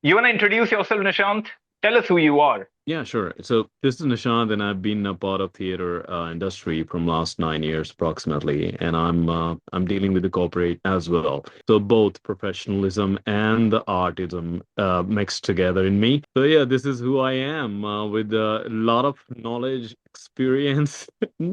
You want to introduce yourself, Nishant? Tell us who you are. Yeah, sure. So this is Nishant, and I've been a part of theater industry from last 9 years approximately, and I'm dealing with the corporate as well. So both professionalism and the artism mixed together in me. So yeah, this is who I am with a lot of knowledge, experience.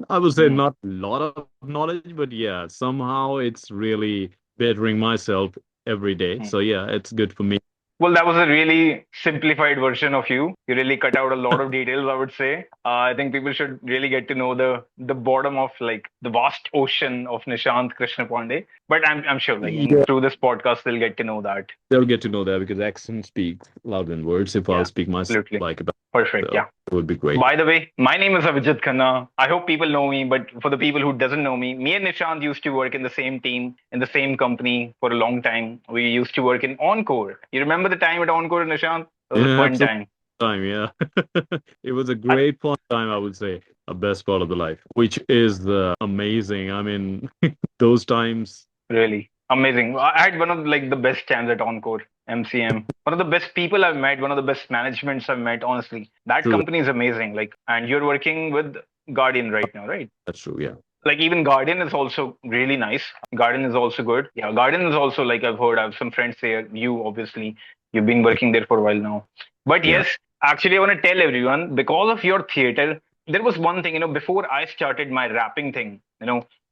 I would say Hmm. not a lot of knowledge, but yeah, somehow it's really bettering myself every day. Hmm. So yeah, it's good for me. Well, that was a really simplified version of you. You really cut out a lot of details, I would say. I think people should really get to know the bottom of like the vast ocean of Nishant Krishna Pandey. But I'm sure like through this podcast they'll get to know that. They'll get to know that because action speaks louder than words. If I'll Yeah, speak myself absolutely. like about Perfect. so Yeah. it would be great. By the way, my name is Avijit Khanna. I hope people know me, but for the people who doesn't know me and Nishant used to work in the same team, in the same company for a long time. We used to work in Encore. You remember the time at Encore, Nishant? It was a Yeah, fun absolutely. time. Time, yeah. It was a I, great fun time, I would say. A best part of the life, which is amazing. I mean, those times. really amazing. I had one of like the best times at Encore, MCM. One of the best people I've met, one of the best managements I've met, honestly. That True, company is amazing. Like, and you're working with Guardian right now, right? that's true. Yeah, Like even Guardian is also really nice. Guardian is also good. Yeah, Guardian is also like I've heard. I have some friends there. You obviously you've been working there for a while now. But yeah. yes, actually, I want to tell everyone because of your theater. There was one thing, before I started my rapping thing.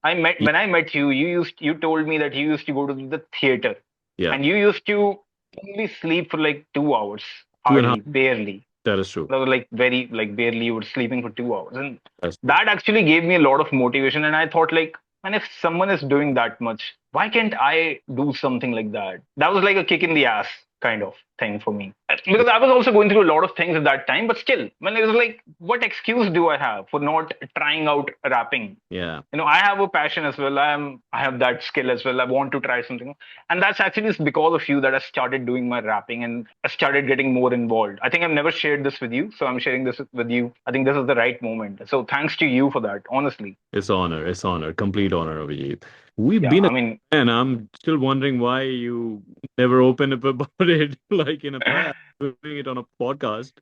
I met Y- when I met you. You told me that you used to go to the theater, Yeah, and you used to only sleep for like 2 hours, 2.5. hardly, barely. That is true. That was like very like barely you were sleeping for 2 hours, and That's true. that actually gave me a lot of motivation. And I thought like, man, if someone is doing that much, why can't I do something like that? That was like a kick in the ass kind of thing for me, because I was also going through a lot of things at that time. But still, when it was like, what excuse do I have for not trying out rapping? Yeah. I have a passion as well. I have that skill as well. I want to try something, and that's actually because of you that I started doing my rapping and I started getting more involved. I think I've never shared this with you, so I'm sharing this with you. I think this is the right moment, so thanks to you for that, honestly. It's honor. It's honor. Complete honor, Avijit. We've Yeah, been a I mean, and I'm still wondering why you never opened up about it like in a past, doing it on a podcast.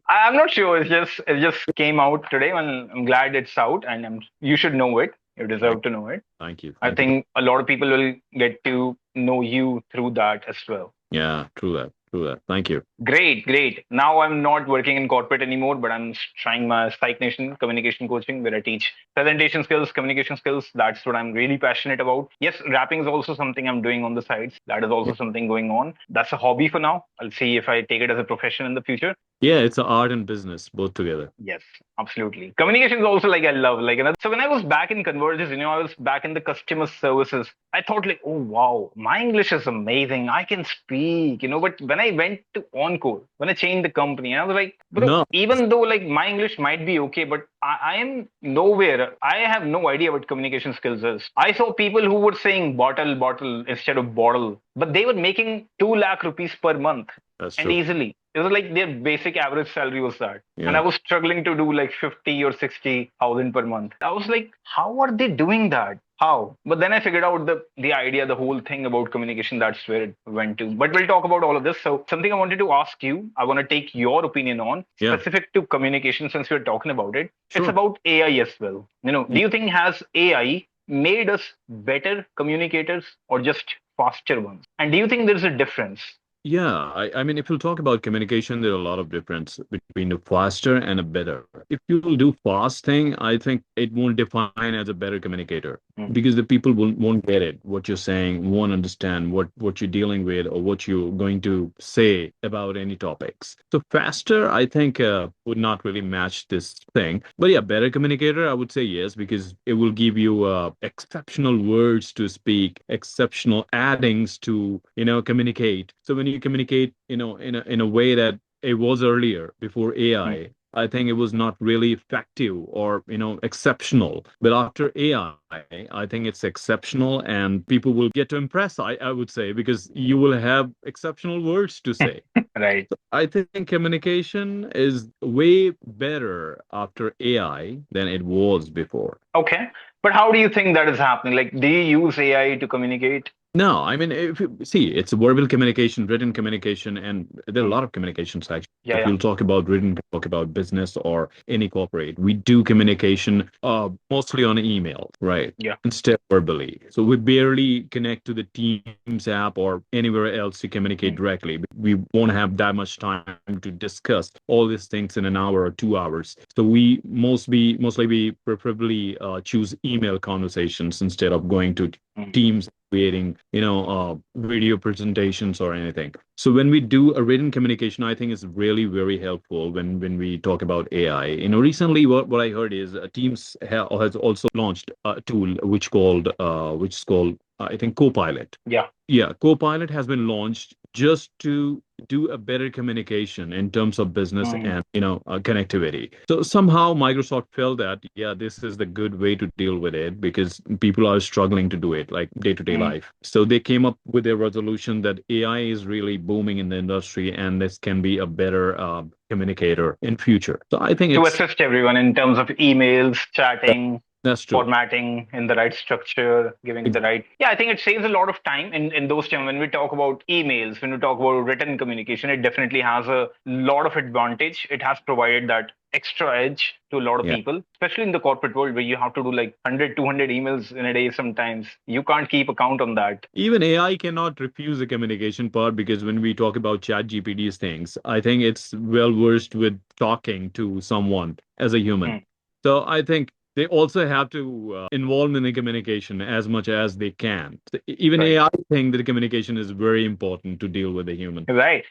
I'm not sure. It just came out today, and I'm glad it's out, and you should know it. You Thank, deserve to know it. thank you. I Thank you. think a lot of people will get to know you through that as well. Yeah, true that. True that. Thank you. Great, great. Now I'm not working in corporate anymore, but I'm trying my Psych Nation communication coaching where I teach presentation skills, communication skills. That's what I'm really passionate about. Yes, rapping is also something I'm doing on the sides. That is Yeah. also something going on. That's a hobby for now. I'll see if I take it as a profession in the future. Yeah, it's a art and business both together. Yes, absolutely. Communication is also like I love like another. So when I was back in Converges, I was back in the customer services. I thought like, oh wow, my English is amazing. I can speak. But when I went to Encore, when I changed the company, I was like, bro, No, even though like my English might be okay, but I am nowhere. I have no idea what communication skills is. I saw people who were saying bottle, bottle instead of bottle, but they were making 2 lakh rupees per month that's and true. easily. It was like their basic average salary was that. And I Yeah. was struggling to do like 50 or 60,000 per month. I was like, how are they doing that? How? But then I figured out the idea, the whole thing about communication. That's where it went to. But we'll talk about all of this. So something I wanted to ask you, I want to take your opinion on Yeah. specific to communication since we're talking about it. It's Sure. about AI as well. Do Y- you think has AI made us better communicators or just faster ones? And do you think there's a difference? Yeah, I mean, if you'll talk about communication, there are a lot of difference between the faster and a better. If you'll do fast thing, I think it won't define as a better communicator Hmm. because the people won't get it, what you're saying, won't understand what you're dealing with or what you're going to say about any topics. So faster, I think, would not really match this thing. But yeah, better communicator, I would say yes, because it will give you exceptional words to speak, exceptional addings to, communicate. So when you communicate, in a way that it was earlier before AI, Hmm. I think it was not really effective or exceptional. But after AI, I think it's exceptional, and people will get to impress. I would say because you will have exceptional words to say. Right. I think communication is way better after AI than it was before. Okay. But how do you think that is happening? Like, do you use AI to communicate? No, I mean, if you see, it's verbal communication, written communication, and there are a Mm. lot of communications actually. Yeah, If yeah, you'll talk about written, talk about business or any corporate, we do communication mostly on email, right? yeah. Instead verbally. So we barely connect to the Teams app or anywhere else to communicate Mm. directly. We won't have that much time to discuss all these things in an hour or 2 hours. So we mostly we preferably choose email conversations instead of going to Mm. Teams creating video presentations or anything. So when we do a written communication, I think it's really very helpful when we talk about AI. Recently what I heard is Teams has also launched a tool which is called I think Copilot. Yeah. Yeah, Copilot has been launched just to do a better communication in terms of business Mm. and connectivity. So somehow Microsoft felt that yeah, this is the good way to deal with it because people are struggling to do it like day to day Mm. life. So they came up with a resolution that AI is really booming in the industry and this can be a better communicator in future. So I think To it's assist everyone in terms of emails, chatting, that's true. formatting in the right structure, giving the right. Yeah, I think it saves a lot of time in those terms. When we talk about emails, when we talk about written communication, it definitely has a lot of advantage. It has provided that extra edge to a lot of Yeah. people, especially in the corporate world where you have to do like 100, 200 emails in a day sometimes. You can't keep account on that. Even AI cannot refuse the communication part because when we talk about chat GPT's things, I think it's well versed with talking to someone as a human. Hmm. So I think they also have to involve in the communication as much as they can. So even Right. AI think that the communication is very important to deal with a human. Right.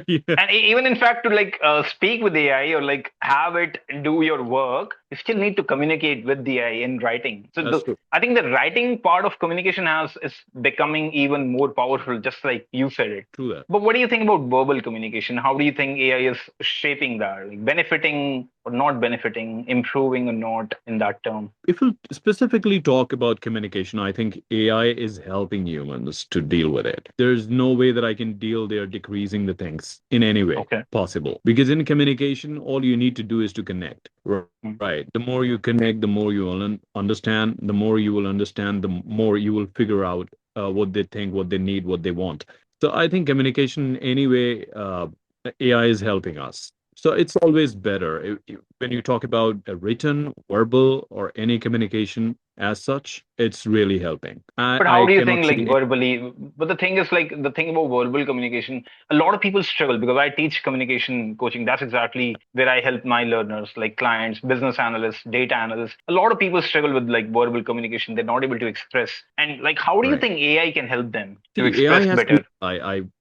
Yeah, And even in fact, to like speak with AI or like have it do your work, you still need to communicate with the AI in writing. So that's true. I think the writing part of communication has is becoming even more powerful, just like you said it. True that. But what do you think about verbal communication? How do you think AI is shaping that, like benefiting or not benefiting, improving or not in that term? If we specifically talk about communication, I think AI is helping humans to deal with it. There's no way that I can deal there decreasing the things in any way Okay. possible. Because in communication, all you need to do is to connect. Mm. Right. The more you connect, the more you will understand. The more you will understand, the more you will figure out what they think, what they need, what they want. So I think communication, anyway, AI is helping us. So it's always better when you talk about a written, verbal, or any communication as such. It's really helping. But how I do you cannot think, like see. verbally? But the thing is, like the thing about verbal communication, a lot of people struggle because I teach communication coaching. That's exactly where I help my learners, like clients, business analysts, data analysts. A lot of people struggle with like verbal communication. They're not able to express. And like, how do you Right. think AI can help them to See, AI express has better?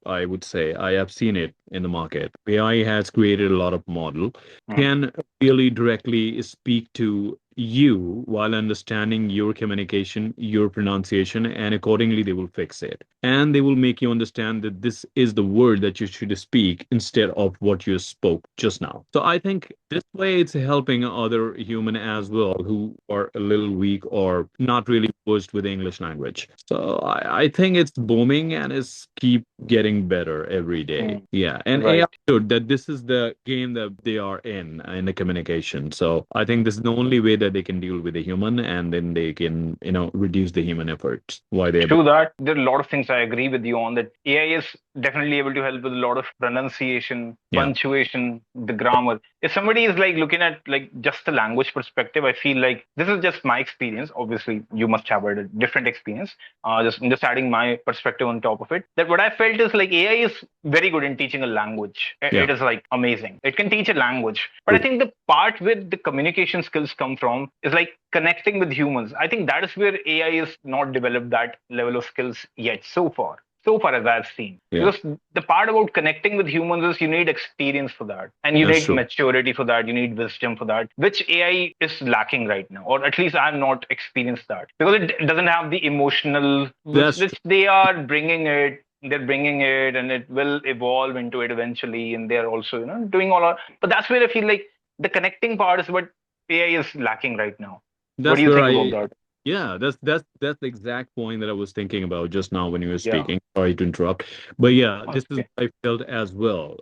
I would say I have seen it in the market. AI has created a lot of model, Mm. can really directly speak to you while understanding your communication, your pronunciation, and accordingly they will fix it. And they will make you understand that this is the word that you should speak instead of what you spoke just now. So I think this way it's helping other human as well who are a little weak or not really versed with the English language. So I think it's booming and it's keep getting better every day. Mm. Yeah. And AI Right. understood that this is the game that they are in the communication. So I think this is the only way that they can deal with the human and then they can, reduce the human efforts. Why they're True that. There are a lot of things I agree with you on that. AI is definitely able to help with a lot of pronunciation, yeah. punctuation, the grammar. If somebody is like looking at like just the language perspective, I feel like this is just my experience. Obviously, you must have had a different experience. I'm just adding my perspective on top of it. That what I felt is like AI is very good in teaching a language. Yeah. It is like amazing. It can teach a language. But I True. think the part where the communication skills come from is like connecting with humans. I think that is where AI is not developed that level of skills yet so far. So far as I've seen. Yeah. Because the part about connecting with humans is you need experience for that. And you That's need true. maturity for that. You need wisdom for that, which AI is lacking right now. Or at least I've not experienced that. Because it doesn't have the emotional, which, That's true. which they are bringing it. They're bringing it and it will evolve into it eventually. And they're also, doing all our, but that's where I feel like the connecting part is what AI is lacking right now. What do That's you where think about I that? Yeah, that's the exact point that I was thinking about just now when you were Yeah. speaking. Sorry to interrupt. But yeah, this is Okay. what I felt as well.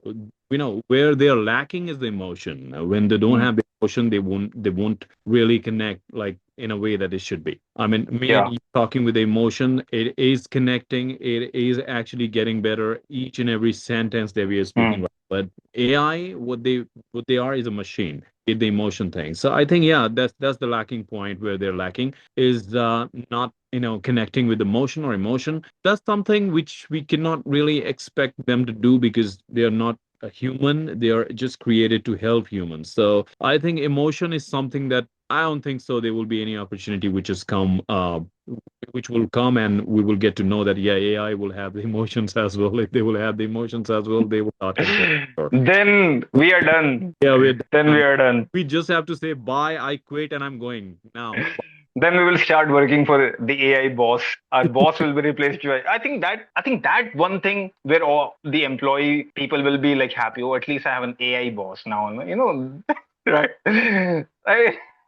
Where they are lacking is the emotion. When they don't Mm. have the emotion, they won't really connect like in a way that it should be. I mean, me and Yeah. you talking with emotion, it is connecting, it is actually getting better each and every sentence that we are speaking Mm. about. But AI, what they are is a machine, the emotion thing. So I think, yeah, that's the lacking point where they're lacking is not connecting with emotion or emotion. That's something which we cannot really expect them to do because they are not a human. They are just created to help humans. So I think emotion is something that I don't think so there will be any opportunity which has come which will come, and we will get to know that, yeah, AI will have the emotions as well. If they will have the emotions as well, they will not control. Then we are done. Yeah, we're Then we done. are done. We just have to say bye, I quit, and I'm going now. Then we will start working for the AI boss. Our boss will be replaced by. I think that one thing where all the employee people will be like happy. Oh, at least I have an AI boss now. Right?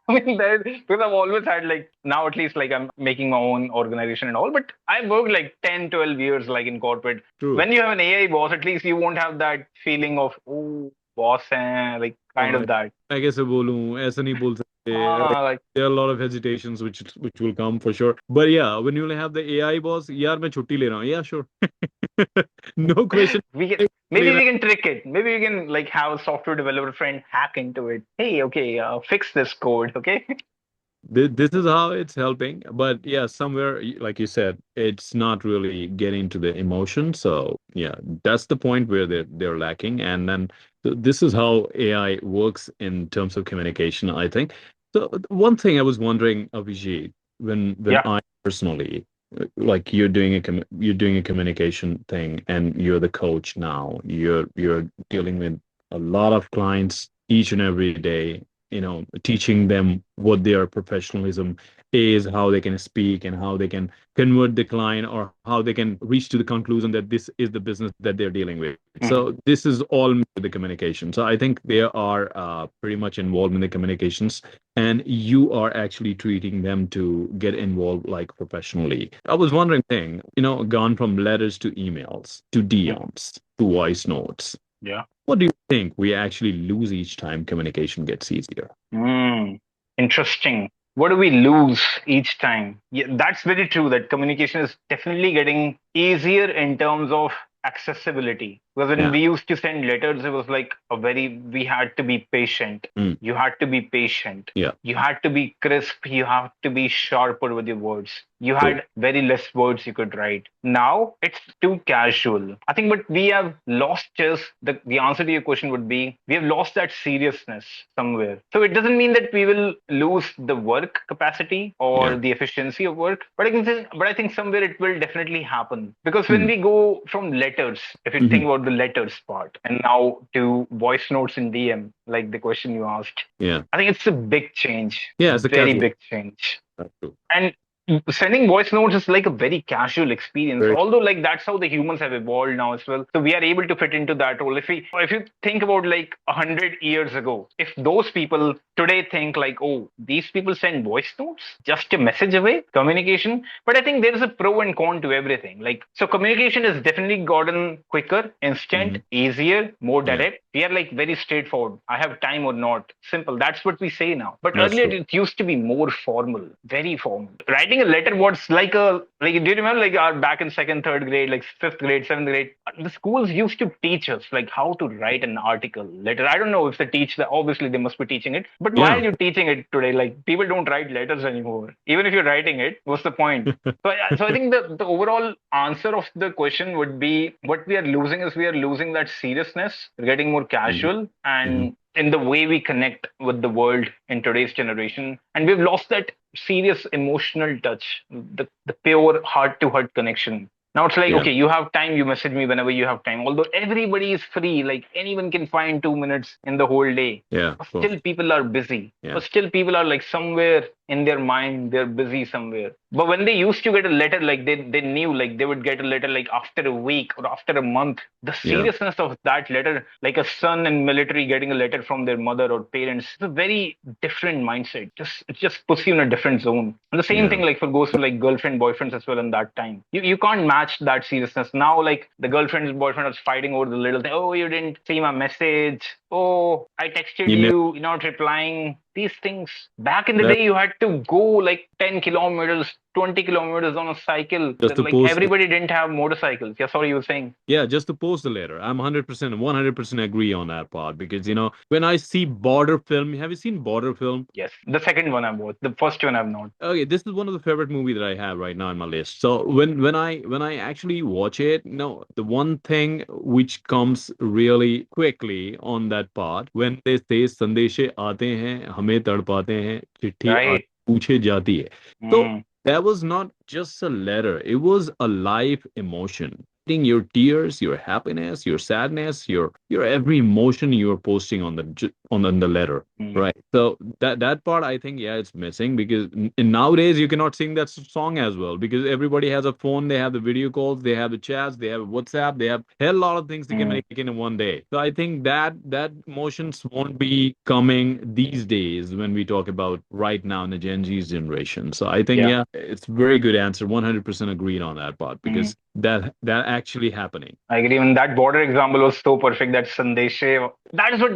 I mean that because I've always had like now at least like I'm making my own organization and all. But I've worked like 10, 12 years like in corporate. True. When you have an AI boss, at least you won't have that feeling of oh boss and like kind Uh, of that. मैं कैसे बोलूं ऐसा नहीं बोल सकते. I think Like there are a lot of hesitations which will come for sure. But yeah, when you have the AI boss, यार मैं छुट्टी ले रहा हूँ. Yeah, sure. No question. we can ले maybe रहा we can trick it. Maybe we can like have a software developer friend hack into it. Hey, okay, fix this code, okay? This is how it's helping, but yeah, somewhere like you said, it's not really getting to the emotion. So yeah, that's the point where they're lacking. And then this is how AI works in terms of communication, I think. So one thing I was wondering, Avijit, when Yeah. I personally like you're doing a communication thing, and you're the coach now. You're dealing with a lot of clients each and every day, teaching them what their professionalism is, how they can speak, and how they can convert the client, or how they can reach to the conclusion that this is the business that they're dealing with. Mhm. So this is all the communication. So I think they are pretty much involved in the communications, and you are actually treating them to get involved like professionally. I was wondering, thing, gone from letters to emails to Mhm. DMs to voice notes. Yeah. What do you think we actually lose each time communication gets easier? Mm, interesting. What do we lose each time? Yeah, that's very true that communication is definitely getting easier in terms of accessibility. Because when Yeah. we used to send letters, it was like we had to be patient. Mm, You had to be patient. yeah. You had to be crisp. You have to be sharper with your words. You True. had very less words you could write. Now it's too casual. I think, but we have lost just the answer to your question would be we have lost that seriousness somewhere. So it doesn't mean that we will lose the work capacity or Yeah. the efficiency of work, but I think somewhere it will definitely happen because when Mm, we go from letters, if you think mhm. about the letters part, and now to voice notes in DM, like the question you asked, Yeah. I think it's a big change, Yeah. It's a very casual. big change. That's true. And sending voice notes is like a very casual experience, Very. although like that's how the humans have evolved now as well. So we are able to fit into that role. If you think about like 100 years ago, if those people today think like, oh, these people send voice notes just a message away, communication. But I think there is a pro and con to everything. Like, so communication has definitely gotten quicker, instant, Hmm. easier, more Yeah. direct. We are like very straightforward. I have time or not. Simple. That's what we say now. But That's earlier true. it used to be more formal, very formal. Writing a letter was like do you remember like our back in second, third grade, like fifth grade, seventh grade? The schools used to teach us like how to write an article, letter. I don't know if they teach that. Obviously, they must be teaching it. But why Yeah. are you teaching it today? Like people don't write letters anymore. Even if you're writing it, what's the point? So I think the overall answer of the question would be what we are losing is we are losing that seriousness. We're getting more Hmm. casual Hmm. and in the way we connect with the world in today's generation. And we've lost that serious emotional touch, the pure heart to heart connection. Now it's like, Yeah. okay, you have time, you message me whenever you have time. Although everybody is free, like anyone can find 2 minutes in the whole day. Yeah. But Of course. still people are busy. Yeah. But still people are like somewhere in their mind, they're busy somewhere. But when they used to get a letter, like they knew like they would get a letter like after a week or after a month. The Yeah. seriousness of that letter, like a son in military getting a letter from their mother or parents, it's a very different mindset. It just puts you in a different zone. And the same Yeah. thing like for goes for like girlfriend, boyfriends as well in that time. You can't match that seriousness. Now like the girlfriend and boyfriend are fighting over the little thing. Oh, you didn't see my message. Oh, I texted You never. you, you're not replying. these things. Back in the That day, you had to go like 10 kilometers, 20 kilometers on a cycle. just to Like post. everybody didn't have motorcycles. Yeah, sorry, you were saying. Yeah, just to post the letter. I'm 100% agree on that part because, when I see border film, have you seen border film? Yes, the second one I watched. The first one I've not. Okay, this is one of the favorite movie that I have right now in my list. So when I actually watch it, no, the one thing which comes really quickly on that part when they say संदेशे आते हैं हमें तड़पाते हैं चिट्ठी Right. पूछे जाती है. So Mm, that was not just a letter; it was a live emotion. Your tears, your happiness, your sadness, your every emotion you are posting on the letter. mm. Right. So that part I think it's missing because nowadays you cannot sing that song as well because everybody has a phone, they have the video calls, they have the chats, they have WhatsApp, they have a lot of things they can Mm. make in one day. So I think that emotions won't be coming these days when we talk about right now in the Gen Z's generation. So I think Yeah. it's very good answer. 100% agreed on that part Mm. because that actually happening. I agree. And that border example was so perfect. That Sandeshe, that is what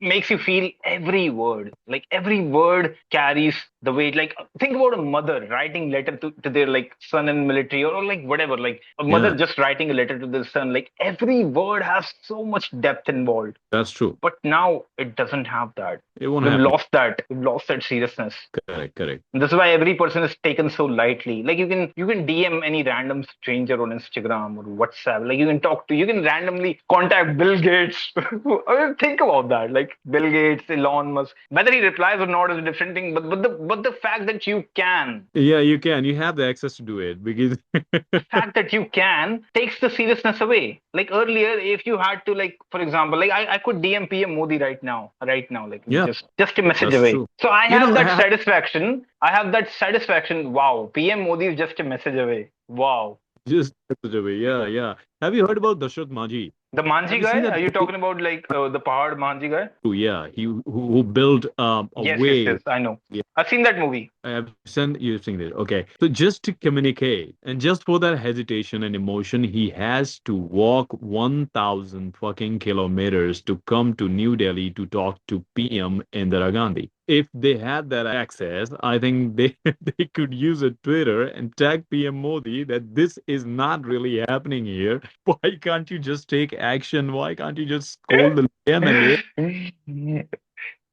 makes you feel every word. Like every word carries the weight. Like think about a mother writing letter to their like son in military or like whatever. Like a mother Yeah, just writing a letter to their son. Like every word has so much depth involved. that's true. But now it doesn't have that. It won't We've happen. lost that. We've lost that seriousness. Correct, correct. And this is why every person is taken so lightly. Like you can DM any random stranger on Instagram or WhatsApp. Like you can randomly contact Bill Gates. I mean, think about that. Like Bill Gates, Elon Musk. Whether he replies or not is a different thing. But the fact that you can, Yeah, you can. You have the access to do it because the fact that you can takes the seriousness away. Like earlier, if you had to, like, for example, like I could DM PM Modi right now, like yeah, just a message that's away. true. So I You have know, that satisfaction. I have that satisfaction. Wow, PM Modi is just a message away. Wow. just away. Yeah, yeah. Have you heard about Dashrath Maji? The Have Manji you seen guy? that Are you movie? talking about like the Pahad Manji guy? Yeah, he who built a Yes, yes, way. yes. I know. Yeah, I've seen that movie. I have sent you seen it. Okay, so just to communicate and just for that hesitation and emotion, he has to walk 1,000 fucking kilometers to come to New Delhi to talk to PM Indira Gandhi. If they had that access, I think they they could use a Twitter and tag PM Modi that this is not really happening here. Why can't you just take action? Why can't you just scold the MLA?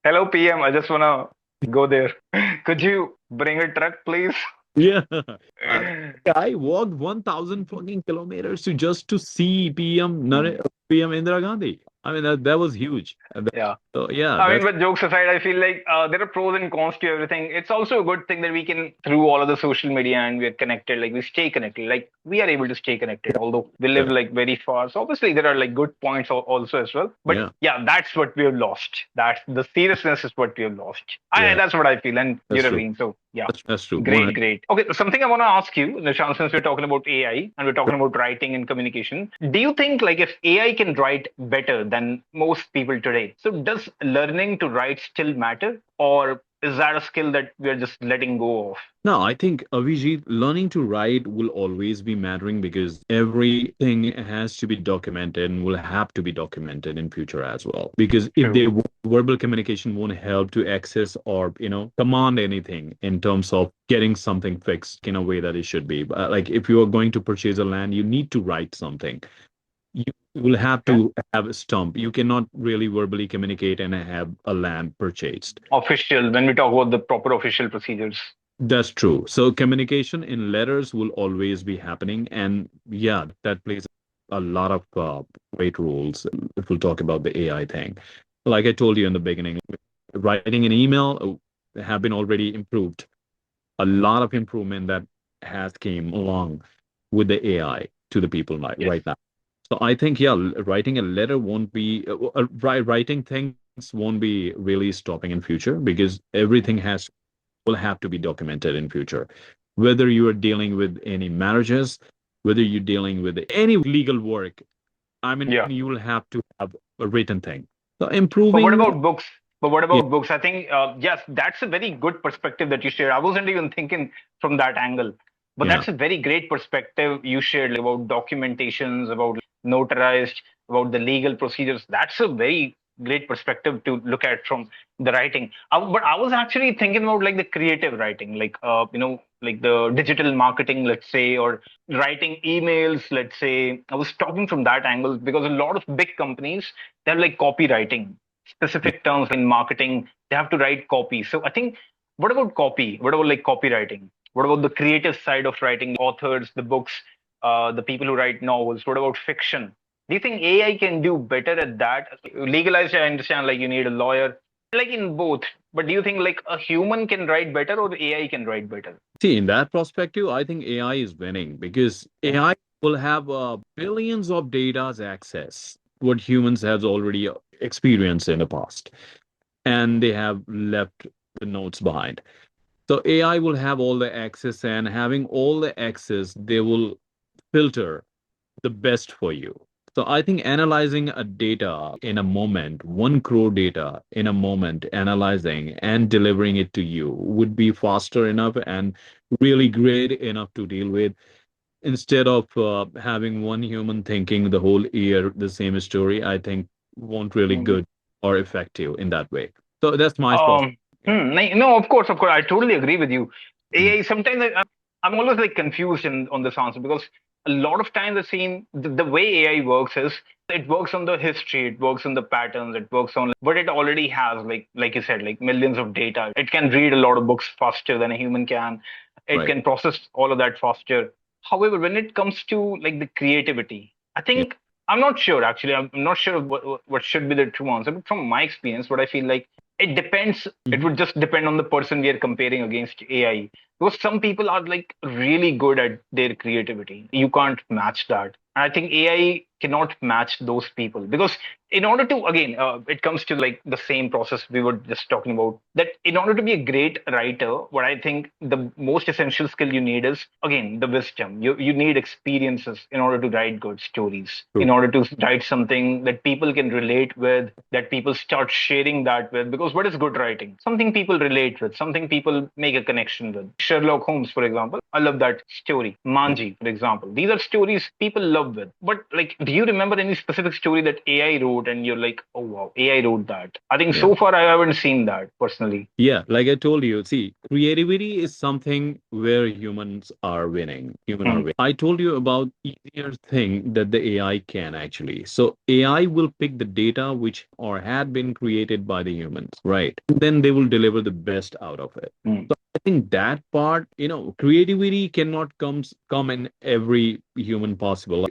Hello, PM. I just wanna go there. Could you bring a truck, please? Yeah. I walked 1,000 fucking kilometers to see PM Indira Gandhi. I mean, that was huge. Yeah. So, yeah, I mean, that's, but jokes aside, I feel like there are pros and cons to everything. It's also a good thing that we can, through all of the social media, and we're connected. Like we stay connected. Like we are able to stay connected, although we live correct. like very far. So obviously there are like good points also as well. But Yeah, yeah, that's what we have lost. That's the seriousness is what we have lost. yeah, That's what I feel, and that's you're true. agreeing. So yeah. That's true. Great, great. Okay, something I want to ask you, Nishant, since we're talking about AI and we're talking about writing and communication, do you think like if AI can write better than most people today, so does learning to write still matter, or is that a skill that we're just letting go of? No, I think Avijit, learning to write will always be mattering because everything has to be documented and will have to be documented in future as well. Because if True. the verbal communication won't help to access or command anything in terms of getting something fixed in a way that it should be. Like if you are going to purchase a land, you need to write something. You will have Okay. to have a stump. You cannot really verbally communicate and have a land purchased. Official, when we talk about the proper official procedures. That's true. So communication in letters will always be happening, and yeah, that plays a lot of great roles. If we'll talk about the AI thing, like I told you in the beginning, writing an email have been already improved. A lot of improvement that has came along with the AI to the people Yes. right now. So I think yeah, writing a letter won't be writing things won't be really stopping in future because everything has will have to be documented in future. Whether you are dealing with any marriages, whether you're dealing with any legal work, I mean, Yeah. you will have to have a written thing. So But what improving, about books? But what yeah, about books? I think, yes, that's a very good perspective that you shared. I wasn't even thinking from that angle. But yeah, that's a very great perspective you shared, like, about documentations, about notarized, about the legal procedures. That's a very great perspective to look at from the writing. But I was actually thinking about like the creative writing, like like the digital marketing, let's say, or writing emails, let's say. I was talking from that angle because a lot of big companies, they have like copywriting, Yeah. specific terms in marketing. They have to write copy. So I think, what about copy? What about like copywriting? What about the creative side of writing, authors, the books, the people who write novels? What about fiction? Do you think AI can do better at that? Legalized, I understand, like you need a lawyer, like in both. But do you think like a human can write better or AI can write better? See, in that perspective, I think AI is winning because AI will have billions of data's access, what humans have already experienced in the past, and they have left the notes behind. So AI will have all the access, and having all the access, they will filter the best for you. So I think analyzing a data in a moment, 1 crore data in a moment, analyzing and delivering it to you would be faster enough and really great enough to deal with instead of having one human thinking the whole year the same story. I think won't really Mhm. good or effective in that way. So that's my perspective. Um, Yeah. no, of course, I totally agree with you. Mm. AI, sometimes I'm always like confused on this answer because a lot of times I've seen the way AI works is it works on the history, it works on the patterns, it works on what it already has, like you said, like millions of data. It can read a lot of books faster than a human can. It Right. can process all of that faster. However, when it comes to like the creativity, I Yeah. think I'm not sure actually. I'm not sure what should be the true answer. But from my experience, what I feel like it depends. It Mhm. would just depend on the person we are comparing against AI. Because some people are like really good at their creativity. You can't match that. And I think AI cannot match those people because in order to, again, it comes to like the same process we were just talking about, that in order to be a great writer, what I think the most essential skill you need is, again, the wisdom. You need experiences in order to write good stories, in True. order to write something that people can relate with, that people start sharing that with. Because what is good writing? Something people relate with, something people make a connection with. Sherlock Holmes, for example, I love that story. Yeah. Manji, for example, these are stories people love with. But like, do you remember any specific story that AI wrote and you're like, oh wow, AI wrote that? I think Yeah. so far I haven't seen that personally. Yeah, like I told you, see, creativity is something where humans are winning. Human are Hmm. winning. I told you about easier thing that the AI can actually. So AI will pick the data which or had been created by the humans, right? Then they will deliver the best out of it. Hmm. I think that part, creativity cannot come in every human possible.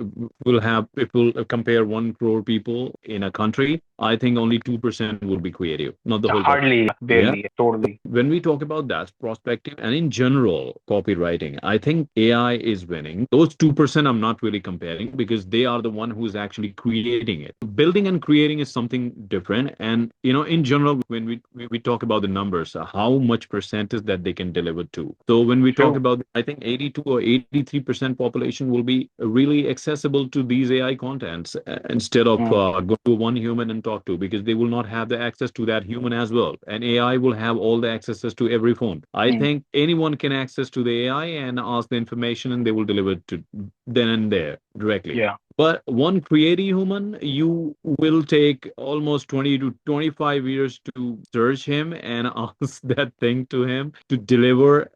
We'll have people compare 1 crore people in a country. I think only 2% will be creative, not the whole population. Hardly, Yeah. barely, totally. When we talk about that perspective and in general copywriting, I think AI is winning. Those 2% I'm not really comparing because they are the one who's actually creating it. Building and creating is something different. And in general, when we talk about the numbers, how much percentage that they can deliver to. So when we talk True. about, I think 82 or 83% population will be really accessible to these AI contents instead of Hmm. go to one human and talk to, because they will not have the access to that human as well. And AI will have all the accesses to every phone. I Hmm. think anyone can access to the AI and ask the information, and they will deliver it to then and there directly. Yeah. But one creative human, you will take almost 20 to 25 years to search him and ask that thing to him to deliver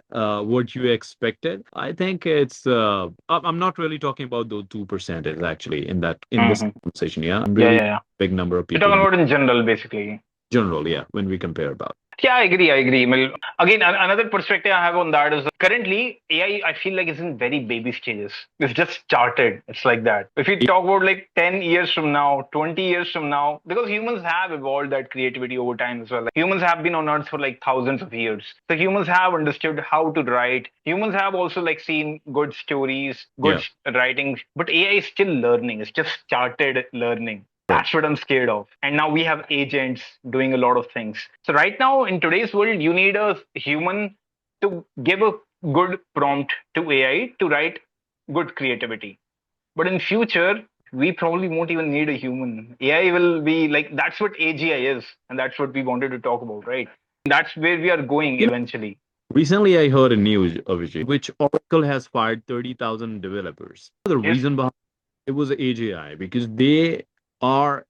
what you expected. I think I'm not really talking about those 2% is actually in this Hmm. conversation. Yeah. I'm Yeah, really yeah, yeah. big number of We're people talking in about in general, basically. general. Yeah. When we compare about. Yeah, I agree. I agree. Well, again, another perspective I have on that is currently AI, I feel like is in very baby stages. It's just started. It's like that. If you talk about like 10 years from now, 20 years from now, because humans have evolved that creativity over time as well. Like, humans have been on Earth for like thousands of years. So humans have understood how to write. Humans have also like seen good stories, good Yeah. writing, but AI is still learning. It's just started learning. Right. That's what I'm scared of. And now we have agents doing a lot of things. So right now in today's world, you need a human to give a good prompt to AI to write good creativity. But in future, we probably won't even need a human. AI will be like, that's what AGI is. And that's what we wanted to talk about, right? That's where we are going You know, eventually. recently I heard a news, Avijit, which Oracle has fired 30,000 developers. The Yes. reason behind it was AGI because they are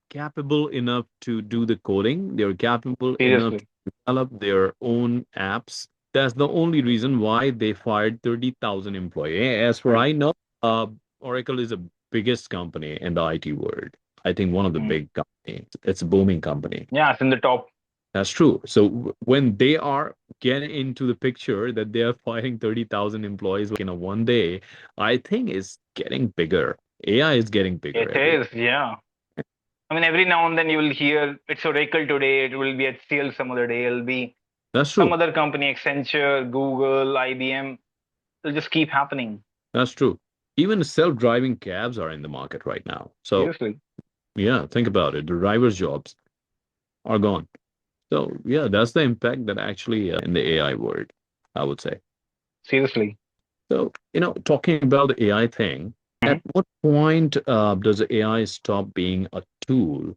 capable enough to do the coding. They're capable enough to Seriously. develop their own apps. That's the only reason why they fired 30,000 employees. As far I know, Oracle is the biggest company in the IT world. I think one of the Mm. big companies. It's a booming company. Yeah, it's in the top. That's true. So when they are getting into the picture that they are firing 30,000 employees like in a one day, I think it's getting bigger. AI is getting bigger It every. is, yeah. I mean, every now and then you will hear it's Oracle today, it will be at HCL some other day, it'll be That's some true. other company, Accenture, Google, IBM. It'll just keep happening. That's true. Even self-driving cabs are in the market right now. So Seriously. yeah, think about it. The drivers' jobs are gone. So yeah, that's the impact that actually in the AI world, I would say. Seriously. So, talking about the AI thing, Mhm. at what point does the AI stop being a tool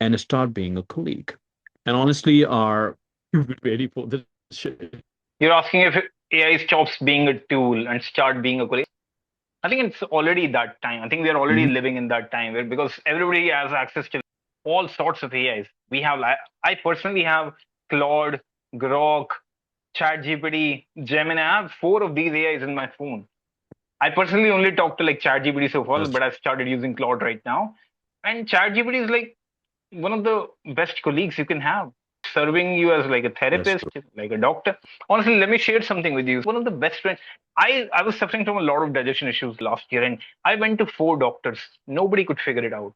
and start being a colleague? And honestly, are you ready for this shit? You're asking if AI stops being a tool and start being a colleague. I think it's already that time. I think we are already Mhm. living in that time where because everybody has access to all sorts of AIs. We have, I personally have Claude, Grok, ChatGPT, Gemini. I have four of these AIs in my phone. I personally only talk to like ChatGPT so far, That's but I've started using Claude right now. And ChatGPT is like one of the best colleagues you can have, serving you as like a that's therapist, true. like a doctor. Honestly, let me share something with you. One of the best friends. I was suffering from a lot of digestion issues last year, and I went to four doctors. Nobody could figure it out.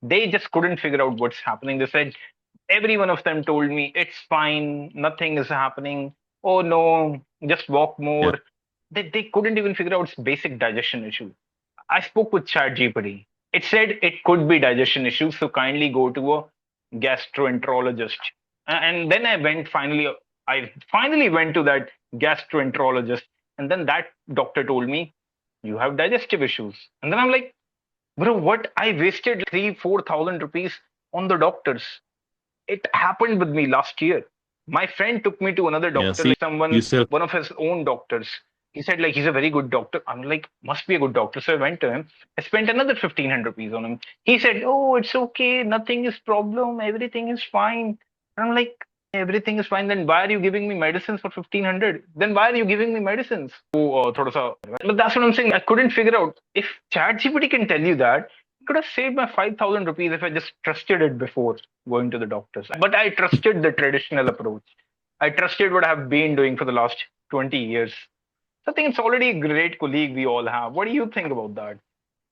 They just couldn't figure out what's happening. They said every one of them told me it's fine, nothing is happening. Oh no, just walk Yeah. more. They couldn't even figure out its basic digestion issue. I spoke with ChatGPT. It said it could be digestion issues, so kindly go to a gastroenterologist. And then I finally went to that gastroenterologist, and then that doctor told me you have digestive issues. And then I'm like, bro, what? I wasted 3-4 thousand rupees on the doctors. It happened with me last year. My friend took me to another Yeah. doctor, See, like you someone, still. one of his own doctors. He said like he's a very good doctor. I'm like, must be a good doctor. So I went to him. I spent another 1,500 rupees on him. He said, oh, it's okay. Nothing is problem. Everything is fine. And I'm like, everything is fine. Then why are you giving me medicines for 1,500? Then why are you giving me medicines? Oh, thoda sa. But that's what I'm saying. I couldn't figure out if ChatGPT can tell you that. It could have saved my 5,000 rupees if I just trusted it before going to the doctors. But I trusted the traditional approach. I trusted what I've been doing for the last 20 years. So I think it's already a great colleague we all have. What do you think about that?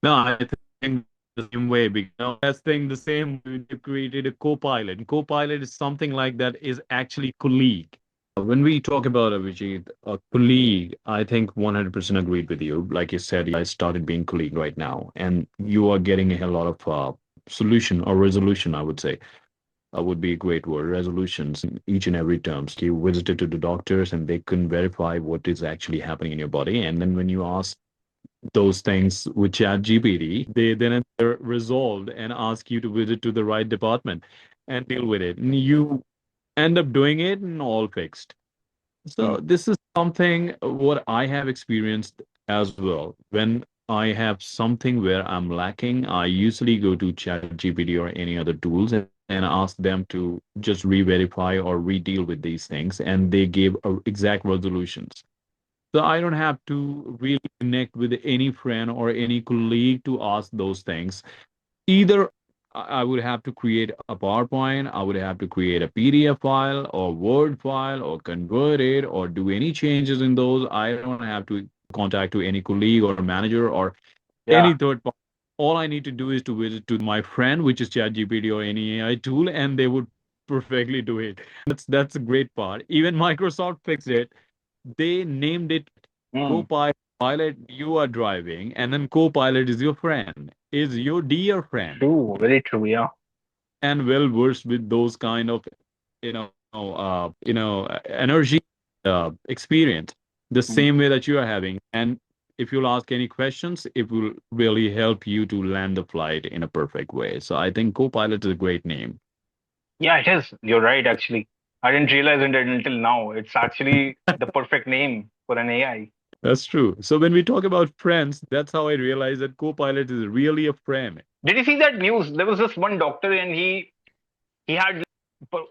No, I think the same way because let's think the same way you created a co-pilot. Co-pilot is something like that is actually colleague. When we talk about Avijit, a colleague, I think 100% agreed with you. Like you said, I started being colleague right now, and you are getting a lot of solution or resolution, I would say. Would be a great word. Resolutions in each and every terms. You visited to the doctors and they couldn't verify what is actually happening in your body. And then when you ask those things with ChatGPT, they then are resolved and ask you to visit to the right department and deal with it. And you end up doing it and all fixed. So Mm. this is something what I have experienced as well. When I have something where I'm lacking, I usually go to ChatGPT or any other tools and ask them to just re-verify or re-deal with these things, and they give exact resolutions. So I don't have to really connect with any friend or any colleague to ask those things. Either I would have to create a PowerPoint, I would have to create a PDF file or Word file or convert it or do any changes in those. I don't have to contact to any colleague or manager or any Yeah. third party. All I need to do is to visit to my friend, which is ChatGPT or any AI tool, and they would perfectly do it. That's a great part. Even Microsoft fixed it. They named it Mm. co-pilot. Pilot, you are driving, and then co-pilot is your friend, is your dear friend, True. Very true. Yeah. and well versed with those kind of energy experience, the Mm. same way that you are having. And if you'll ask any questions, it will really help you to land the flight in a perfect way. So I think co-pilot is a great name. Yeah, it is. You're right, actually. I didn't realize it until now. It's actually the perfect name for an AI. That's true. So when we talk about friends, that's how I realize that co-pilot is really a friend. Did you see that news? There was this one doctor, and he had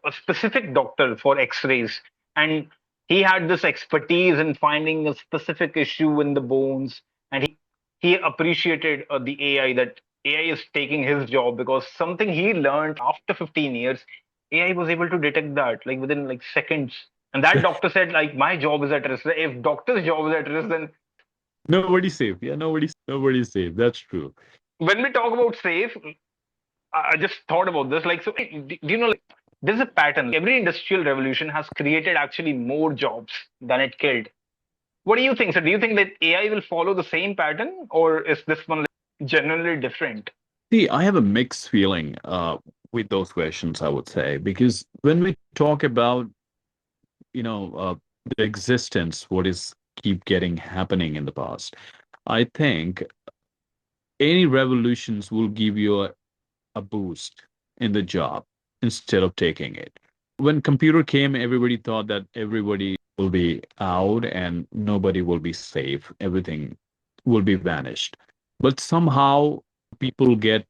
a specific doctor for X-rays, and he had this expertise in finding a specific issue in the bones, and he appreciated the AI, that AI is taking his job because something he learned after 15 years, AI was able to detect that like within like seconds. And that doctor said, like, my job is at risk. If doctor's job is at risk, then Nobody's safe. Yeah, nobody's safe. That's true. when we talk about safe, I just thought about this. Like, so do you know, like, there's a pattern. Every industrial revolution has created actually more jobs than it killed. What do you think? So, do you think that AI will follow the same pattern, or is this one like generally different? See, I have a mixed feeling with those questions, I would say, because when we talk about, you know, the existence, what is keep getting happening in the past, I think any revolutions will give you a boost in the job instead of taking it. When computer came, everybody thought that everybody will be out and nobody will be safe. Everything will be vanished. But somehow people get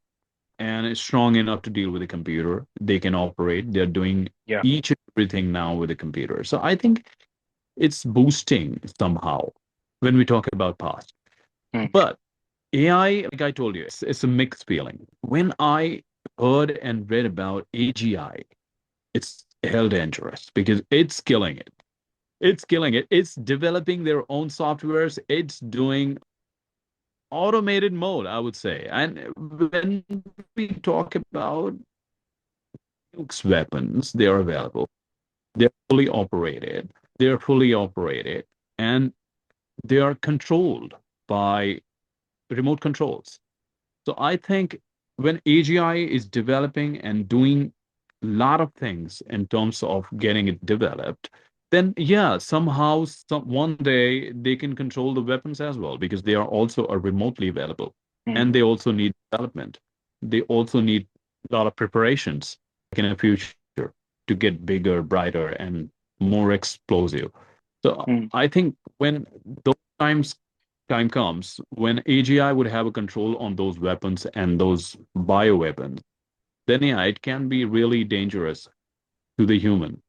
and is strong enough to deal with a computer. They can operate. They're doing Yeah. each and everything now with a computer. So I think it's boosting somehow when we talk about past. Hmm. But AI, like I told you, it's a mixed feeling. When I heard and read about AGI, it's hell dangerous because it's killing it. It's killing it. It's developing their own softwares. It's doing automated mode, I would say. And when we talk about nukes weapons, they are available. They're fully operated. They're fully operated, and they are controlled by remote controls. So I think when AGI is developing and doing a lot of things in terms of getting it developed, then yeah, somehow one day they can control the weapons as well because they are also are remotely available, Hmm. and they also need development. They also need a lot of preparations in the future to get bigger, brighter, and more explosive. So Hmm. I think when those time comes when AGI would have a control on those weapons and those bioweapons, then yeah, it can be really dangerous to the human.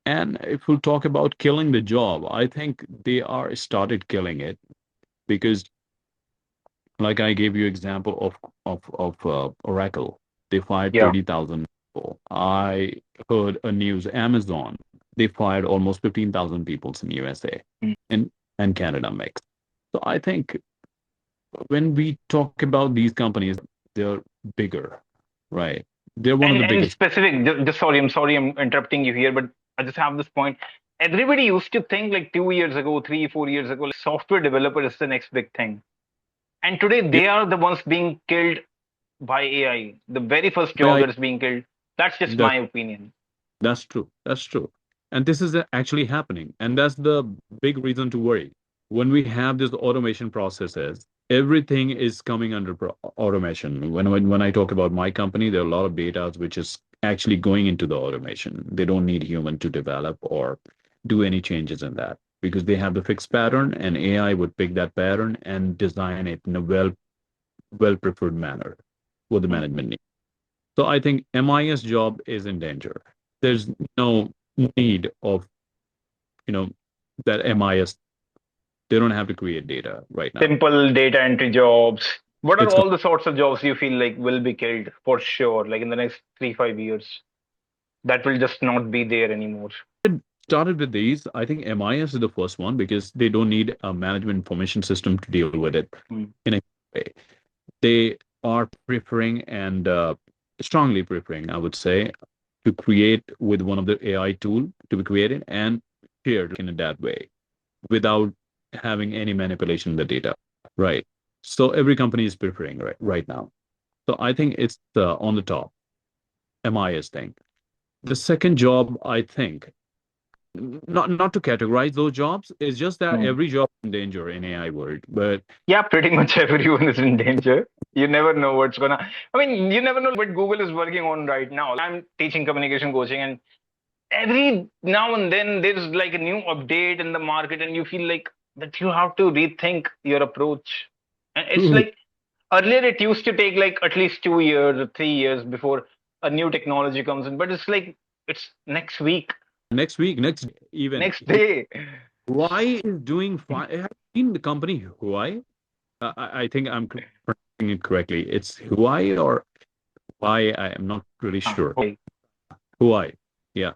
And if we talk about killing the job, I think they are started killing it because, like I gave you example of Oracle, they fired Yeah. 30,000 people. I heard a news Amazon, they fired almost 15,000 people in USA Hmm. and Canada mix. So I think when we talk about these companies, they're bigger, right? They're one of the And biggest. specific, just sorry, I'm interrupting you here, but I just have this point. Everybody used to think like 2 years ago, 3, 4 years ago, like software developer is the next big thing. And today Yeah, they are the ones being killed by AI. The very first job I, that is being killed. That's just that my opinion. that's true. That's true. And this is actually happening, and that's the big reason to worry. When we have these automation processes, everything is coming under automation. When I talk about my company, there are a lot of data which is actually going into the automation. They don't need human to develop or do any changes in that because they have the fixed pattern, and AI would pick that pattern and design it in a well preferred manner what the Hmm. management needs. So I think MIS job is in danger. There's no need of, you know, that MIS. They don't have to create data right now. Simple data entry jobs. What are It's all the sorts of jobs you feel like will be killed for sure, like in the next 3, 5 years? That will just not be there anymore. started with these. I think MIS is the first one because they don't need a management information system to deal with it Hmm. in a way. They are preferring and strongly preferring, I would say, to create with one of the AI tool to be created and shared in a that way without having any manipulation in the data. Right. So every company is preferring right now. So I think it's on the top, MIS thing. The second job, I think, not to categorize those jobs, it's just that Hmm. every job is in danger in AI world. But Yeah, pretty much everyone is in danger. You never know what's gonna. I mean, you never know what Google is working on right now. I'm teaching communication coaching, and every now and then there's like a new update in the market, and you feel like that you have to rethink your approach. And it's true, like Earlier, it used to take like at least 2 years or 3 years before a new technology comes in, but it's like it's next week, Next week, next even. next day. Huawei is doing fine. Have you seen the company Huawei? I think I'm pronouncing it correctly. It's Huawei or Huawei. I am not really sure. Okay. Huawei. Yeah.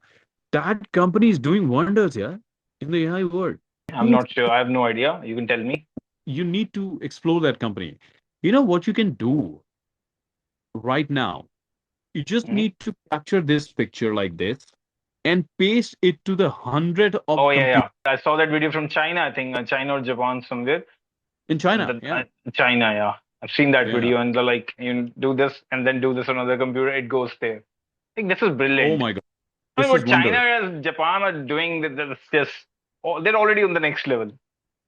That company is doing wonders, yeah, in the AI world. I'm not sure. I have no idea. You can tell me. You need to explore that company. You know what you can do right now? You just Mhm. need to capture this picture like this and paste it to the hundred Oh of yeah, computers yeah. I saw that video from China. I think China or Japan somewhere. in China. The, Yeah. China, yeah. I've seen that Yeah. video, and they're like, you do this and then do this on another computer. It goes there. I think this is Oh brilliant. my God. I mean, This is what China wonder. and Japan are doing, that's just, oh, they're already on the next level.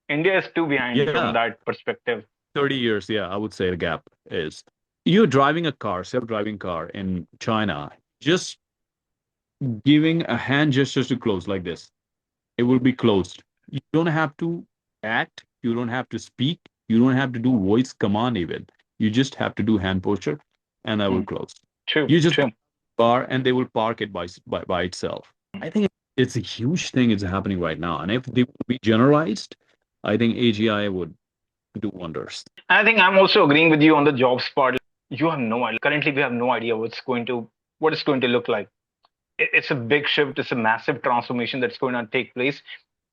India is too behind from Yeah. that perspective. 30 years. Yeah. I would say the gap is you're driving a car, self-driving car in China, just giving a hand gesture to close like this. It will be closed. You don't have to act. You don't have to speak. You don't have to do voice command even. You just have to do hand posture and I will Mm, close. true, You just true. car and they will park it by itself. I think it's a huge thing is happening right now. And if they would be generalized, I think AGI would do wonders. I think I'm also agreeing with you on the jobs part. You have no idea. Currently, we have no idea what it's going to look like. It's a big shift. It's a massive transformation that's going to take place.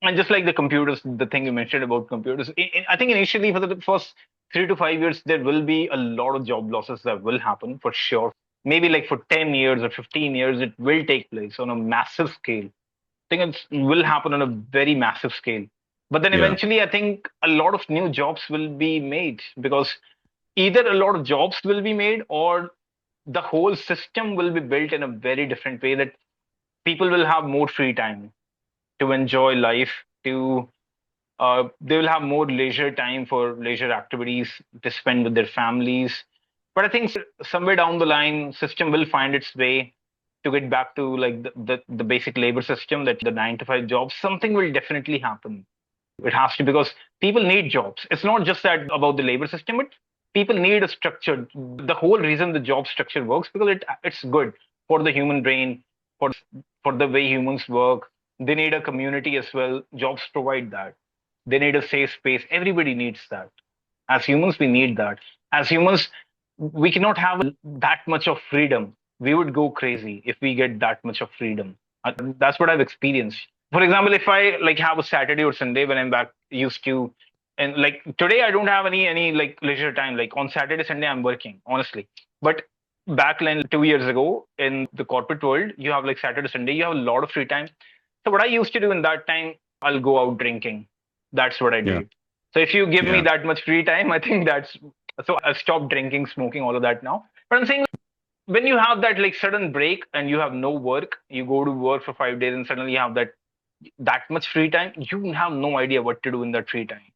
And just like the computers, the thing you mentioned about computers, I think initially for the first 3 to 5 years, there will be a lot of job losses that will happen for sure. Maybe like for 10 years or 15 years, it will take place on a massive scale. Think it will happen on a very massive scale. But then Yeah. eventually, I think a lot of new jobs will be made because either a lot of jobs will be made or the whole system will be built in a very different way that people will have more free time to enjoy life, to they will have more leisure time for leisure activities to spend with their families. But I think somewhere down the line, system will find its way to get back to like the basic labor system, that the 9 to 5 jobs. Something will definitely happen. It has to, because people need jobs. It's not just that about the labor system, but people need a structure. The whole reason the job structure works because it's good for the human brain, for the way humans work. They need a community as well. Jobs provide that. They need a safe space. Everybody needs that. As humans, we need that. As humans, we cannot have that much of freedom. We would go crazy if we get that much of freedom. That's what I've experienced. For example, if I like have a Saturday or Sunday when I'm back used to, and like today I don't have any like leisure time. Like on Saturday, Sunday I'm working, honestly. But back then 2 years ago in the corporate world, you have like Saturday, Sunday, you have a lot of free time. So what I used to do in that time, I'll go out drinking. That's what I Yeah. did. So if you give me Yeah. that much free time, I think that's, so I've stopped drinking, smoking, all of that now. But I'm saying when you have that like sudden break and you have no work, you go to work for 5 days and suddenly you have that much free time, you have no idea what to do in that free time.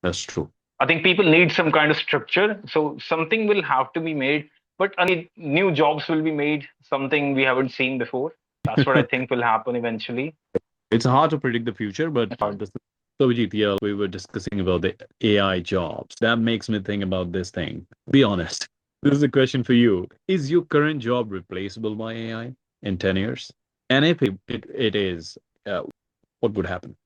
That's true. I think people need some kind of structure. So something will have to be made, but new jobs will be made, something we haven't seen before. That's what I think will happen eventually. It's hard to predict the future, but It's hard. this so Vijit, yeah, we were discussing about the AI jobs. That makes me think about this thing. Be honest. This is a question for you. Is your current job replaceable by AI in 10 years? And if it is, what would happen?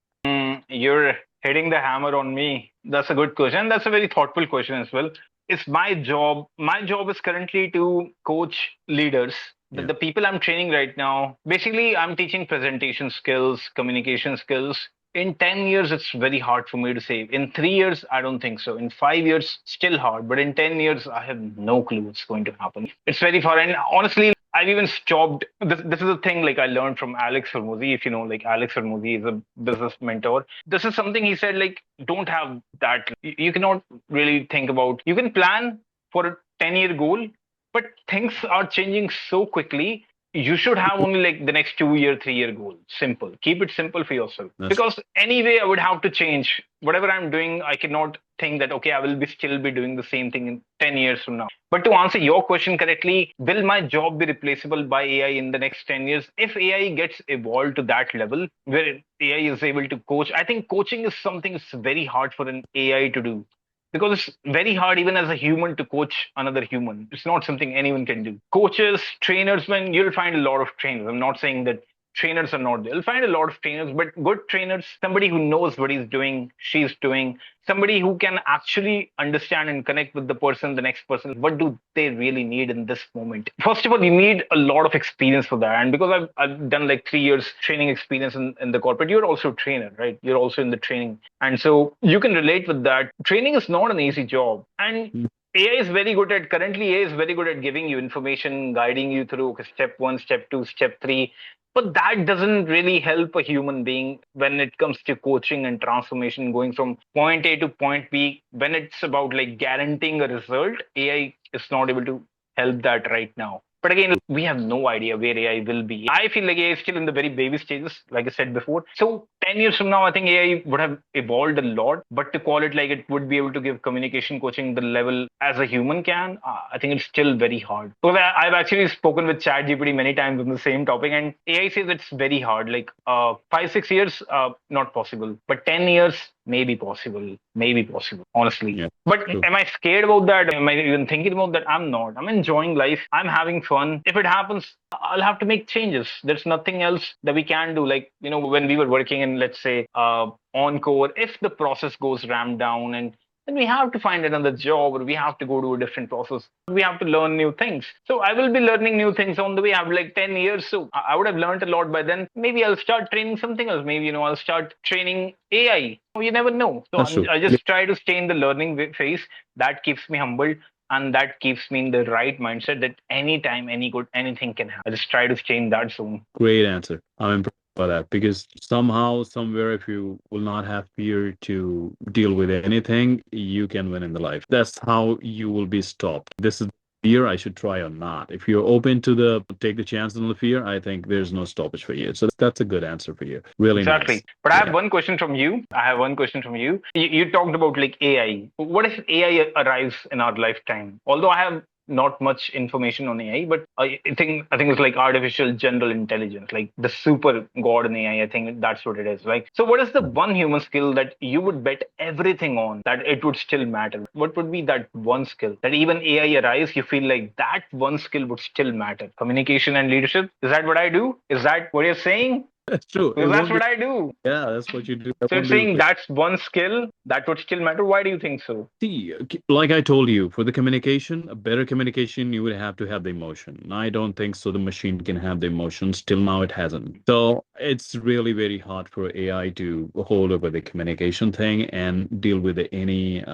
You're hitting the hammer on me. That's a good question. That's a very thoughtful question as well. It's my job. My job is currently to coach leaders. The Yeah. people I'm training right now, basically, I'm teaching presentation skills, communication skills. In 10 years, it's very hard for me to say. In 3 years, I don't think so. In 5 years, still hard. But in 10 years, I have no clue what's going to happen. It's very far. And honestly, I've even stopped. This is a thing like I learned from Alex Hormozy. If you know, like Alex Hormozy is a business mentor. This is something he said, like, don't have that. You cannot really think about, you can plan for a 10-year goal, but things are changing so quickly. You should have only like the next 2 year, 3 year goal. Simple. Keep it simple for yourself. That's Because anyway, I would have to change whatever I'm doing. I cannot think that, okay, I will be still be doing the same thing in 10 years from now. But to answer your question correctly, will my job be replaceable by AI in the next 10 years? If AI gets evolved to that level where AI is able to coach, I think coaching is something that's very hard for an AI to do. because it's very hard even as a human to coach another human. It's not something anyone can do. Coaches, trainers, when you'll find a lot of trainers. I'm not saying that trainers are not there. You'll find a lot of trainers, but good trainers, somebody who knows what he's doing, she's doing, somebody who can actually understand and connect with the person, the next person. What do they really need in this moment? First of all, you need a lot of experience for that. And because I've done like 3 years training experience in the corporate, you're also a trainer, right? You're also in the training. And so you can relate with that. Training is not an easy job. And AI is very good at currently AI is very good at giving you information, guiding you through okay, step one, step two, step three. But that doesn't really help a human being when it comes to coaching and transformation, going from point A to point B. When it's about like guaranteeing a result, AI is not able to help that right now. But again, we have no idea where AI will be. I feel like AI is still in the very baby stages, like I said before. So 10 years from now, I think AI would have evolved a lot. But to call it like it would be able to give communication coaching the level as a human can, I think it's still very hard. Because I've actually spoken with ChatGPT many times on the same topic, and AI says it's very hard. Like 5, 6 years, not possible. But 10 years, maybe possible. Maybe possible, honestly. Yeah. But True. am I scared about that? Am I even thinking about that? I'm not. I'm enjoying life. I'm having fun. If it happens, I'll have to make changes. There's nothing else that we can do. Like, when we were working in, let's say, Encore, if the process goes ramped down and then we have to find another job or we have to go to a different process. We have to learn new things. So I will be learning new things on the way. I have like 10 years. So I would have learned a lot by then. Maybe I'll start training something else. Maybe, I'll start training AI. You never know. So That's true. I just try to stay in the learning phase. That keeps me humble. And that keeps me in the right mindset that anytime, anything can happen. I just try to stay in that zone. Great answer. I'm impressed by that because somehow, somewhere, if you will not have fear to deal with anything, you can win in the life. That's how you will be stopped. This is fear I should try or not. If you're open to the take the chance on the fear, I think there's no stoppage for you. So that's a good answer for you. Really Exactly. nice. But I have Yeah. one question from you. I have one question from you. You talked about like AI. What if AI arrives in our lifetime? Although I have not much information on AI, but I think it's like artificial general intelligence, like the super god in AI. I think that's what it is. Like, so what is the one human skill that you would bet everything on that it would still matter? What would be that one skill that even AI arrives, you feel like that one skill would still matter? Communication and leadership. Is that what I do? Is that what you're saying? That's true. It Because that's won't be. what I do. Yeah, that's what you do. That So you're won't be saying replaced. that's one skill that would still matter. Why do you think so? See, like I told you, for the communication, a better communication, you would have to have the emotion. I don't think so. The machine can have the emotions. Till now, it hasn't. So it's really very hard for AI to hold over the communication thing and deal with any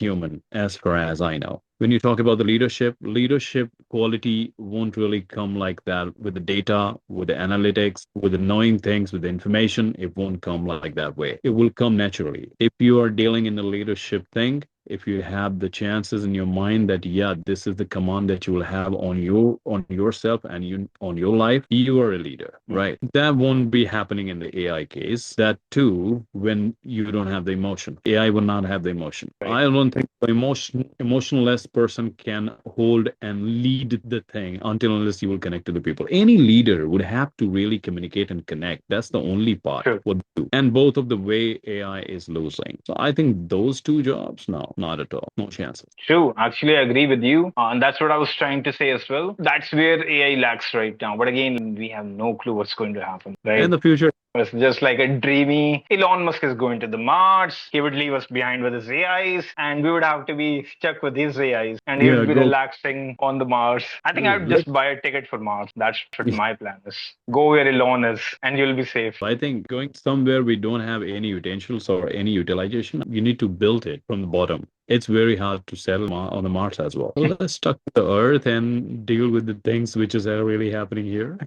human, as far as I know. When you talk about the leadership quality won't really come like that with the data, with the analytics, with the knowing things, with the information. It won't come like that way. It will come naturally. If you are dealing in the leadership thing, if you have the chances in your mind that yeah, this is the command that you will have on yourself and you on your life, you are a leader, right? That won't be happening in the AI case. That too, when you don't have the emotion, AI will not have the emotion. Right. I don't think the emotionless person can hold and lead the thing until unless you will connect to the people. Any leader would have to really communicate and connect. That's the only part True. what they do. And both of the way AI is losing. So I think those two jobs, no, not at all. No chances. True. Actually, I agree with you. And that's what I was trying to say as well. That's where AI lacks right now. But again, we have no clue what's going to happen, In right? the future, It's just like a dreamy Elon Musk is going to the Mars. He would leave us behind with his AIs, and we would have to be stuck with his AIs, and he yeah, would be go. relaxing on the Mars. I think I would Let just buy a ticket for Mars. That's what my plan is. Go where Elon is, and you'll be safe. I think going somewhere we don't have any utensils or any utilization, you need to build it from the bottom. It's very hard to settle on the Mars as well. So let's stuck to the Earth and deal with the things which is really happening here.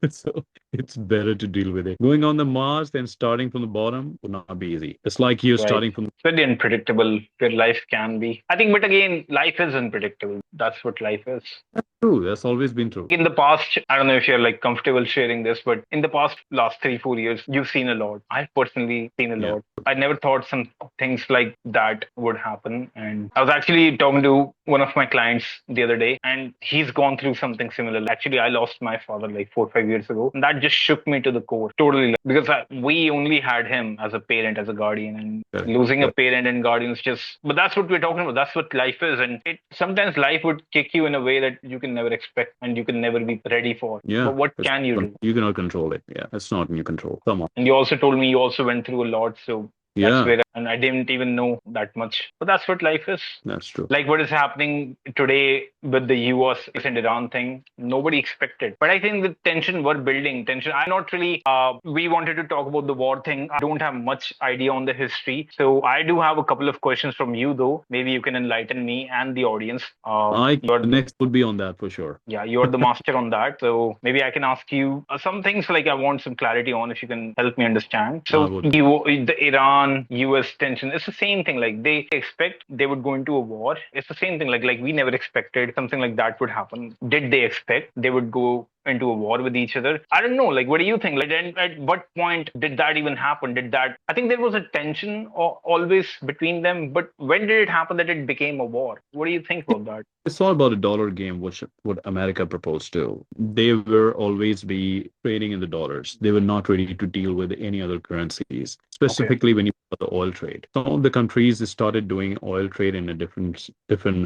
So it's better to deal with it. Going on the Mars and starting from the bottom would not be easy. It's like you're Right. starting from. It's very unpredictable where life can be. I think, but again, life is unpredictable. That's what life is. True. That's always been true. In the past, I don't know if you're like comfortable sharing this, but in the past last 3, 4 years, you've seen a lot. I've personally seen a Yeah. lot. I never thought some things like that would happen. And I was actually talking to one of my clients the other day, and he's gone through something similar. Actually, I lost my father like 4, 5 years ago, and that just shook me to the core totally, like, because we only had him as a parent, as a guardian, and Correct. losing a Correct. parent and guardian is just. But that's what we're talking about. That's what life is, and it sometimes life would kick you in a way that you can never expect and you can never be ready for. Yeah. But what It's, can you do? you cannot control it. Yeah. It's not in your control. Come on. And you also told me you also went through a lot, so that's Yeah. where, and I didn't even know that much. But that's what life is. That's true. Like what is happening today with the US and Iran thing, nobody expected. But I think the tension we're building, tension. I'm not really. We wanted to talk about the war thing. I don't have much idea on the history, so I do have a couple of questions from you, though. Maybe you can enlighten me and the audience. The next would be on that for sure. Yeah, you're the master on that. So maybe I can ask you some things like I want some clarity on if you can help me understand. I So would. the Iran US tension, it's the same thing. Like they expect they would go into a war. It's the same thing. Like we never expected something like that would happen. Did they expect they would go into a war with each other? I don't know. Like, what do you think? Like, and at what point did that even happen? Did that? I think there was a tension always between them, but when did it happen that it became a war? What do you think about that? It's all about a dollar game, which what America proposed to. They were always be trading in the dollars. They were not ready to deal with any other currencies, Okay. specifically when you the oil trade. Some of the countries started doing oil trade in a different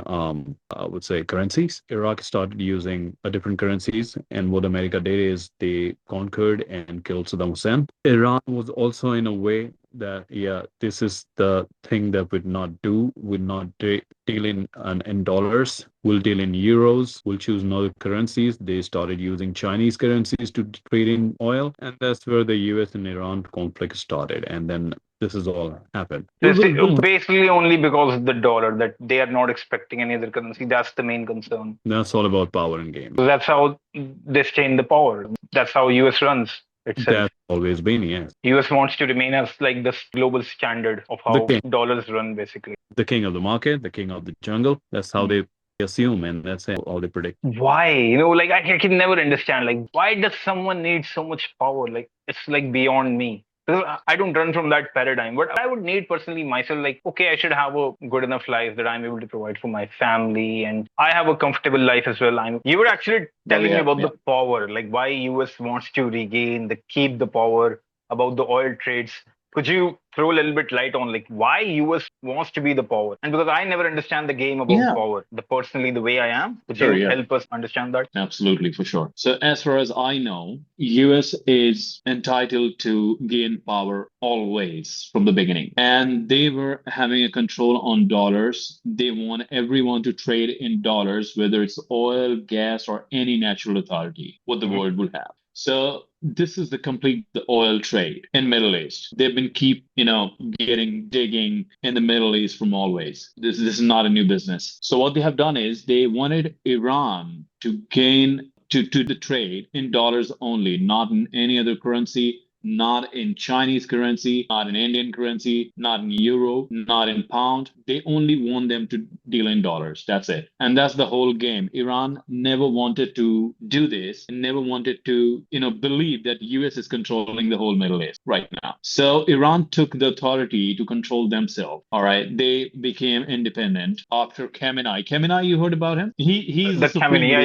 I would say currencies. Iraq started using a different currencies, and what America did is they conquered and killed Saddam Hussein. Iran was also in a way that yeah, this is the thing that would not deal in dollars, will deal in euros, will choose other currencies. They started using Chinese currencies to trade in oil, and that's where the US and Iran conflict started, and then this is all happened. This is basically only because of the dollar that they are not expecting any other currency. That's the main concern. That's all about power and game. So that's how they stay in the power. That's how US runs itself. That's always been, yes. US wants to remain as like the global standard of how dollars run, basically. The king of the market, the king of the jungle. That's how they assume, and that's how they predict. Why? Like I can never understand. Like, why does someone need so much power? Like, it's like beyond me. Because I don't run from that paradigm. But I would need personally myself, like, okay, I should have a good enough life that I'm able to provide for my family, and I have a comfortable life as well. You were actually telling me about the power, like why US wants to keep the power, about the oil trades. Could you throw a little bit light on like why US wants to be the power? And because I never understand the game about power, personally the way I am, could you help us understand that? Absolutely, for sure. So as far as I know, US is entitled to gain power always from the beginning. And they were having a control on dollars. They want everyone to trade in dollars, whether it's oil, gas, or any natural authority, what the world would have. So this is the oil trade in Middle East. They've been digging in the Middle East from always. This is not a new business. So what they have done is they wanted Iran to gain to the trade in dollars only, not in any other currency, not in Chinese currency, not in Indian currency, not in euro, not in pound. They only want them to deal in dollars. That's it. And that's the whole game. Iran never wanted to do this and never wanted to, believe that US is controlling the whole Middle East right now. So Iran took the authority to control themselves. All right. They became independent after Khamenei. Khamenei, you heard about him? He's the Khamenei.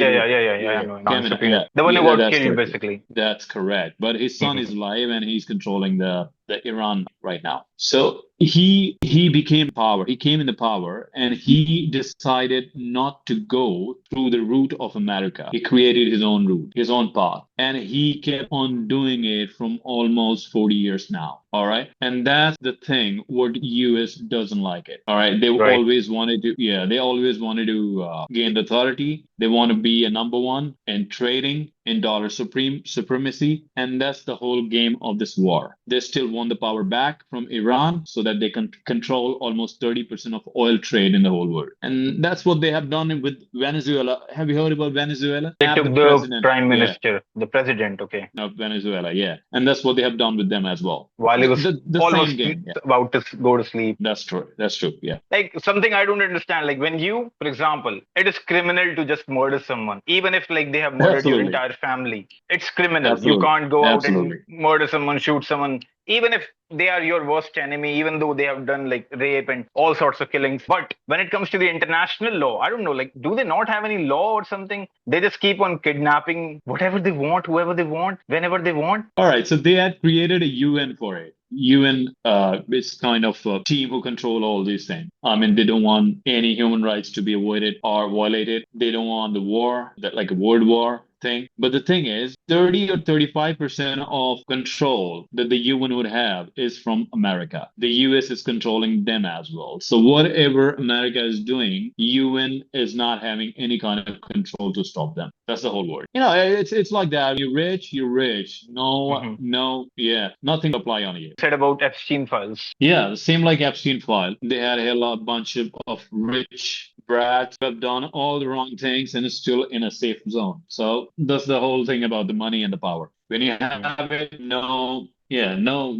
Yeah. The one who got killed, basically. That's correct. But his son is alive, and he's controlling the Iran right now. So he became power. He came into power, and he decided not to go through the route of America. He created his own route, his own path, and he kept on doing it from almost 40 years now. All right, and that's the thing. What US doesn't like it. All right, they always wanted to. Yeah, they always wanted to gain the authority. They want to be a number one in trading, in dollar supremacy, and that's the whole game of this war. They still want want the power back from Iran so that they can control almost 30% of oil trade in the whole world. And that's what they have done with Venezuela. Have you heard about Venezuela? They Have the took the president, prime yeah, minister, the president, okay, of Venezuela, yeah. And that's what they have done with them as well. while he was The same almost game, yeah. about to go to sleep. That's true. That's true. Yeah. Like something I don't understand. Like when you, for example, it is criminal to just murder someone, even if like they have murdered your Absolutely. entire family. It's criminal. You Absolutely. can't go out and Absolutely. murder someone, shoot someone, even if they are your worst enemy, even though they have done like rape and all sorts of killings. But when it comes to the international law, I don't know, like, do they not have any law or something? They just keep on kidnapping whatever they want, whoever they want, whenever they want. All right. So they had created a UN for it. UN is kind of a team who control all these things. I mean, they don't want any human rights to be avoided or violated. They don't want the war, that like a world war thing. But the thing is, 30 or 35% of control that the UN would have is from America. The US is controlling them as well. So whatever America is doing, UN is not having any kind of control to stop them. That's the whole word. It's like that. You're rich, you're rich. No, no, yeah, nothing to apply on you. Said about Epstein files. Yeah, the same like Epstein file. They had a lot bunch of rich brats who have done all the wrong things and is still in a safe zone. So that's the whole thing about the money and the power. When you have it, no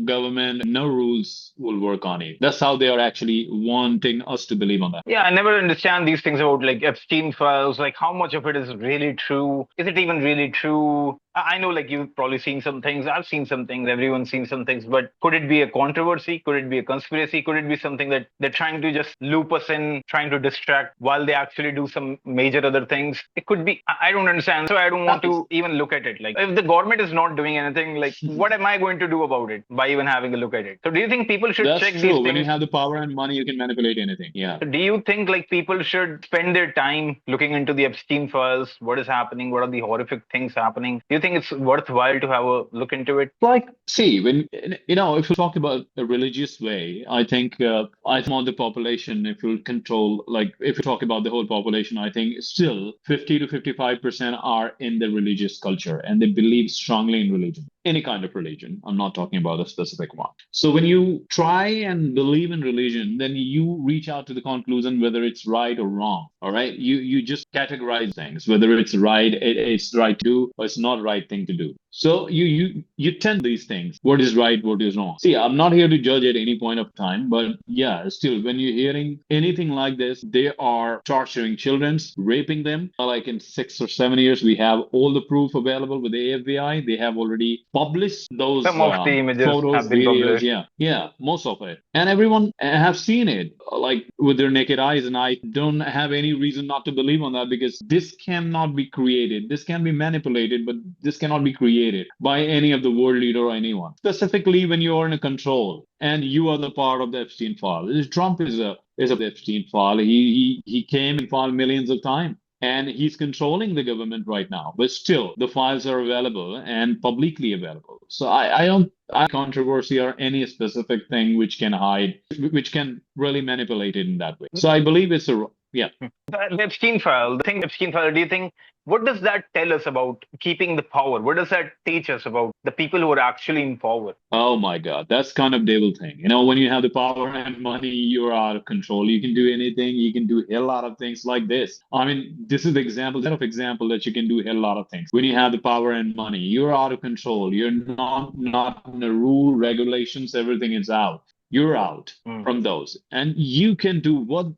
government, no rules will work on it. That's how they are actually wanting us to believe on that. Yeah, I never understand these things about like Epstein files, like how much of it is really true? Is it even really true? I know like you've probably seen some things, I've seen some things, everyone's seen some things, but could it be a controversy? Could it be a conspiracy? Could it be something that they're trying to just loop us in, trying to distract while they actually do some major other things? It could be, I don't understand. So I don't want to even look at it. Like if the government is not doing anything, like what am I going to do about it by even having a look at it? So do you think people should That's check true. these When you things? have the power and money, you can manipulate anything. Yeah. So do you think like people should spend their time looking into the Epstein files? What is happening? What are the horrific things happening? Do you think it's worthwhile to have a look into it? Like, see, when if you talk about a religious way, I think on the population, if you control, like, if you talk about the whole population, I think still 50 to 55% are in the religious culture and they believe strongly in religion, any kind of religion. I'm not talking about a specific one. So when you try and believe in religion, then you reach out to the conclusion whether it's right or wrong. All right, you just categorize things, whether it's right, it's right to do, or it's not right thing to do. So you tend these things. What is right, what is wrong. See, I'm not here to judge at any point of time, but yeah, still, when you're hearing anything like this, they are torturing children, raping them. Like in 6 or 7 years, we have all the proof available with the FBI. They have already published those Some of the images photos, have been videos. published. Yeah, most of it, and everyone have seen it, like with their naked eyes. And I don't have any reason not to believe on that, because this cannot be created. This can be manipulated, but this cannot be created by any of the world leader or anyone. Specifically, when you are in a control and you are the part of the Epstein file. Trump is a Epstein file. He came and filed millions of times. And he's controlling the government right now, but still the files are available and publicly available. So I don't controversy or any specific thing which can hide, which can really manipulate it in that way. So I believe it's yeah. The Epstein file, the thing Epstein file, do you think, what does that tell us about keeping the power? What does that teach us about the people who are actually in power? Oh my God, that's kind of devil thing. When you have the power and money, you're out of control. You can do anything. You can do a lot of things like this. I mean, this is the example, set of example that you can do a lot of things. When you have the power and money, you're out of control. You're not in the rule, regulations, everything is out. You're out from those. And you can do whatever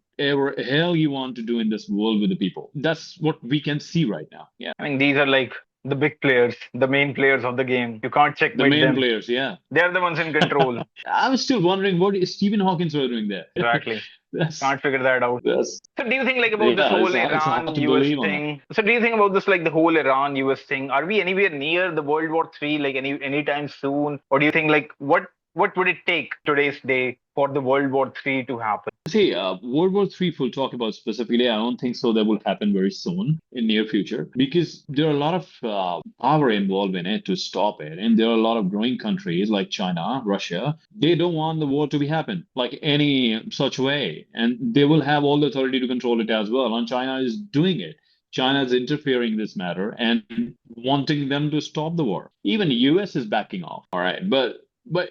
hell you want to do in this world with the people. That's what we can see right now. Yeah. I mean, these are like the big players, the main players of the game. You can't checkmate The main them. players, yeah. They're the ones in control. I was still wondering what is Stephen Hawkins were doing there. Exactly. That's, Can't figure that out. that's, So do you think like about this yeah, whole it's hard Iran to US believe on that. thing? So do you think about this like the whole Iran US thing? Are we anywhere near the World War III like anytime soon? Or do you think like what would it take today's day for the World War III to happen? See, World War III, if we'll talk about specifically, I don't think so that will happen very soon in near future, because there are a lot of power involved in it to stop it. And there are a lot of growing countries like China, Russia. They don't want the war to be happen like any such way. And they will have all the authority to control it as well. And China is doing it. China is interfering in this matter and wanting them to stop the war. Even the US is backing off. All right. But but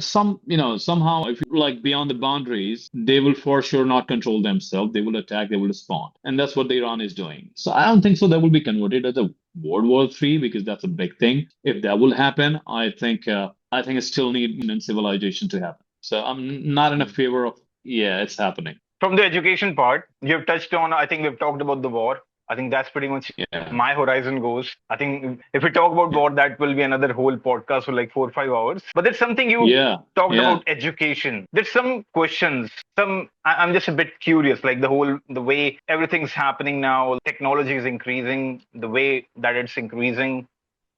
somehow if you like beyond the boundaries, they will for sure not control themselves. They will attack, they will respond. And that's what the Iran is doing. So I don't think so that will be converted as a World War III, because that's a big thing. If that will happen, I think it still need human civilization to happen. So I'm not in a favor of, yeah, it's happening. From the education part, you've touched on, I think we've talked about the war. I think that's pretty much Yeah. my horizon goes. I think if we talk about Yeah. war, that will be another whole podcast for like 4 or 5 hours. But there's something you Yeah. talked Yeah. about education. There's some questions, I'm just a bit curious, like the way everything's happening now, technology is increasing, the way that it's increasing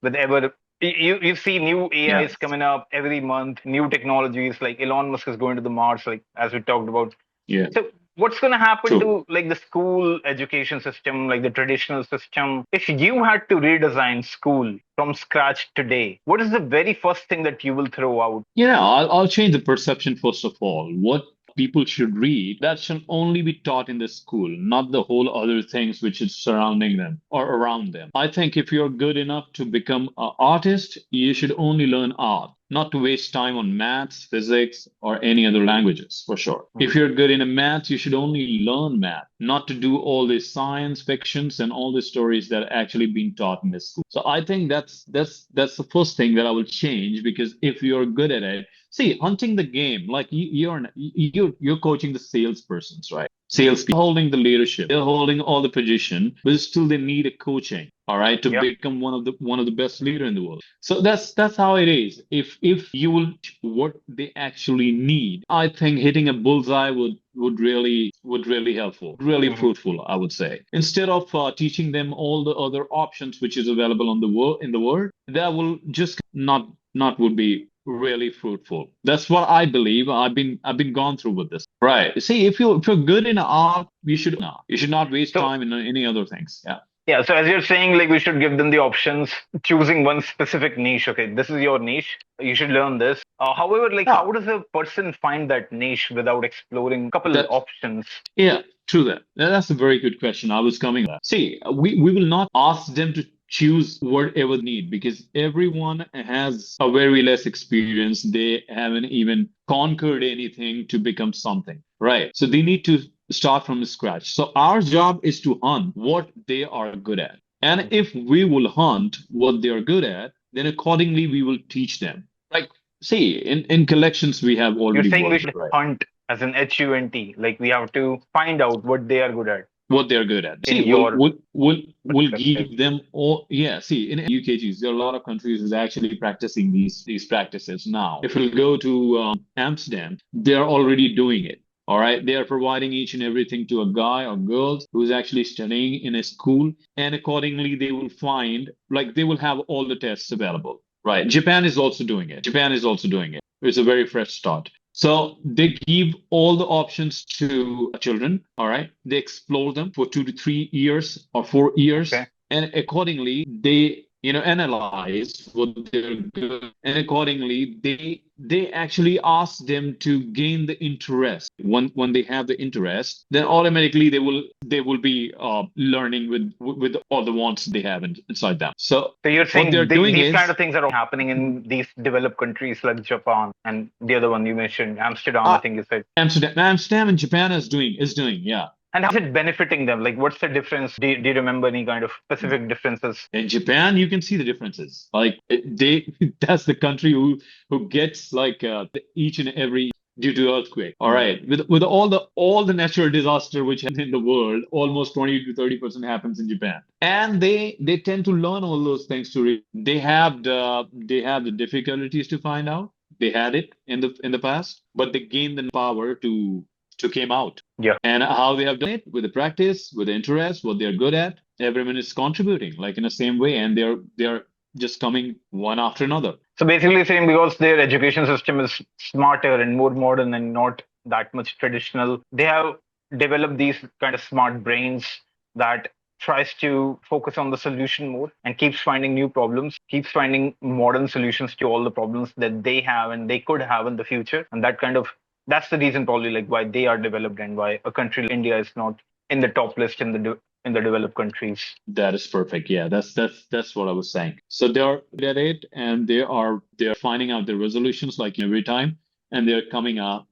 with ever. You see new Yeah. AIs coming up every month, new technologies like Elon Musk is going to the Mars, like as we talked about. Yeah. So what's going to happen True. to like the school education system, like the traditional system? If you had to redesign school from scratch today, what is the very first thing that you will throw out? Yeah, I'll change the perception first of all. What people should read, that should only be taught in the school, not the whole other things which is surrounding them or around them. I think if you're good enough to become an artist, you should only learn art, not to waste time on maths, physics, or any other languages, for sure. If you're good in a math, you should only learn math, not to do all these science fictions and all the stories that are actually being taught in the school. So I think that's the first thing that I will change, because if you're good at it, see, hunting the game, like you're coaching the salespersons, right? Salespeople holding the leadership, they're holding all the position, but still they need a coaching, all right, to Yeah. become one of the best leader in the world. So that's how it is. If you will what they actually need, I think hitting a bullseye would really helpful, really Mhm. fruitful, I would say. Instead of teaching them all the other options which is available on the world in the world, that will just not would be really fruitful. That's what I believe. I've been gone through with this. Right. See, if you're good in art, you should not waste So time in any other things. Yeah. yeah, so as you're saying, like we should give them the options, choosing one specific niche. Okay, this is your niche. You should learn this. However, like Yeah. how does a person find that niche without exploring a couple That options? Yeah, true that. That's a very good question. I was coming to that. See, we will not ask them to choose whatever they need, because everyone has a very less experience. They haven't even conquered anything to become something, right? So they need to start from scratch. So our job is to hunt what they are good at. And if we will hunt what they are good at, then accordingly we will teach them. Like, see, in collections we have You're already saying we worked, should right? hunt as an HUNT, like we have to find out what they are good at What they're good at. in See, we'll your we'll we'll, we'll perspective. give them all. Yeah, see, in UKGs, there are a lot of countries who's actually practicing these practices now. If we go to Amsterdam, they're already doing it. All right, they are providing each and everything to a guy or girls who's actually studying in a school, and accordingly, they will find like they will have all the tests available. Right, Japan is also doing it. Japan is also doing it. It's a very fresh start. So they give all the options to children, all right? They explore them for 2 to 3 years or 4 years, Okay. and accordingly they analyze what they're good, and accordingly they actually ask them to gain the interest. When they have the interest, then automatically they will be learning with all the wants they have inside them. So So you're what they're saying doing these kind is of things are happening in these developed countries like Japan and the other one you mentioned, Amsterdam, I uh, think you said. Amsterdam and Japan is doing, yeah. And how is it benefiting them? Like, what's the difference? Do you remember any kind of specific differences? In Japan, you can see the differences. Like that's the country who gets like each and every due to earthquake. All Hmm. right, with all the natural disaster which happens in the world, almost 20 to 30% happens in Japan, and they tend to learn all those things to read. They have the difficulties to find out. They had it in the past, but they gained the power to came out. Yeah. And how they have done it with the practice, with the interest, what they're good at, everyone is contributing like in the same way, and they're just coming one after another. So basically saying because their education system is smarter and more modern and not that much traditional, they have developed these kind of smart brains that tries to focus on the solution more and keeps finding new problems, keeps finding modern solutions to all the problems that they have and they could have in the future. And that's the reason probably like why they are developed and why a country like India is not in the top list in in the developed countries. That is perfect. Yeah, that's what I was saying. So they are good at it, and they're finding out the resolutions like every time, and they're coming out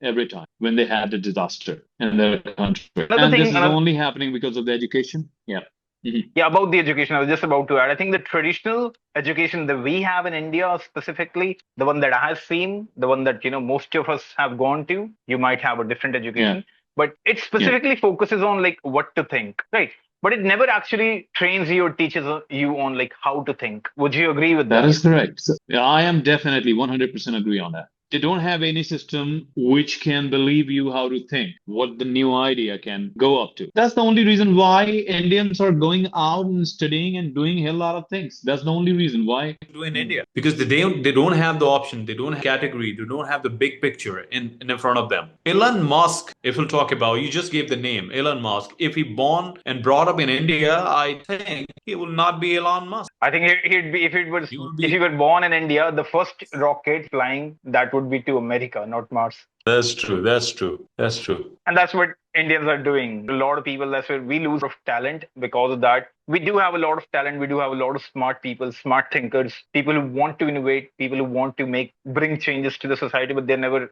every time when they had a disaster in their country. Another And this thing, is another only happening because of the education. Yeah. Mhm. Yeah, about the education, I was just about to add. I think the traditional education that we have in India, specifically the one that I have seen, the one that most of us have gone to, you might have a different Yeah. education, but it Yeah. specifically focuses on like what to think, right? But it never actually trains you or teaches you on like how to think. Would you agree with That that? is correct. So, yeah, I am definitely 100% agree on that. They don't have any system which can believe you how to think, what the new idea can go up to. That's the only reason why Indians are going out and studying and doing a hell lot of things. That's the only reason why. Do in India because they don't have the option, they don't have category, they don't have the big picture in front of them. Elon Musk, if we'll talk about, you just gave the name Elon Musk. If he born and brought up in India, I think he will not be Elon Musk. I think he'd be He will if be. he were born in India, the first rocket flying that would be to America, not Mars. That's true. That's true. That's true. And that's what Indians are doing. A lot of people, that's where we lose a lot of talent because of that. We do have a lot of talent. We do have a lot of smart people, smart thinkers, people who want to innovate, people who want to bring changes to the society, but they're never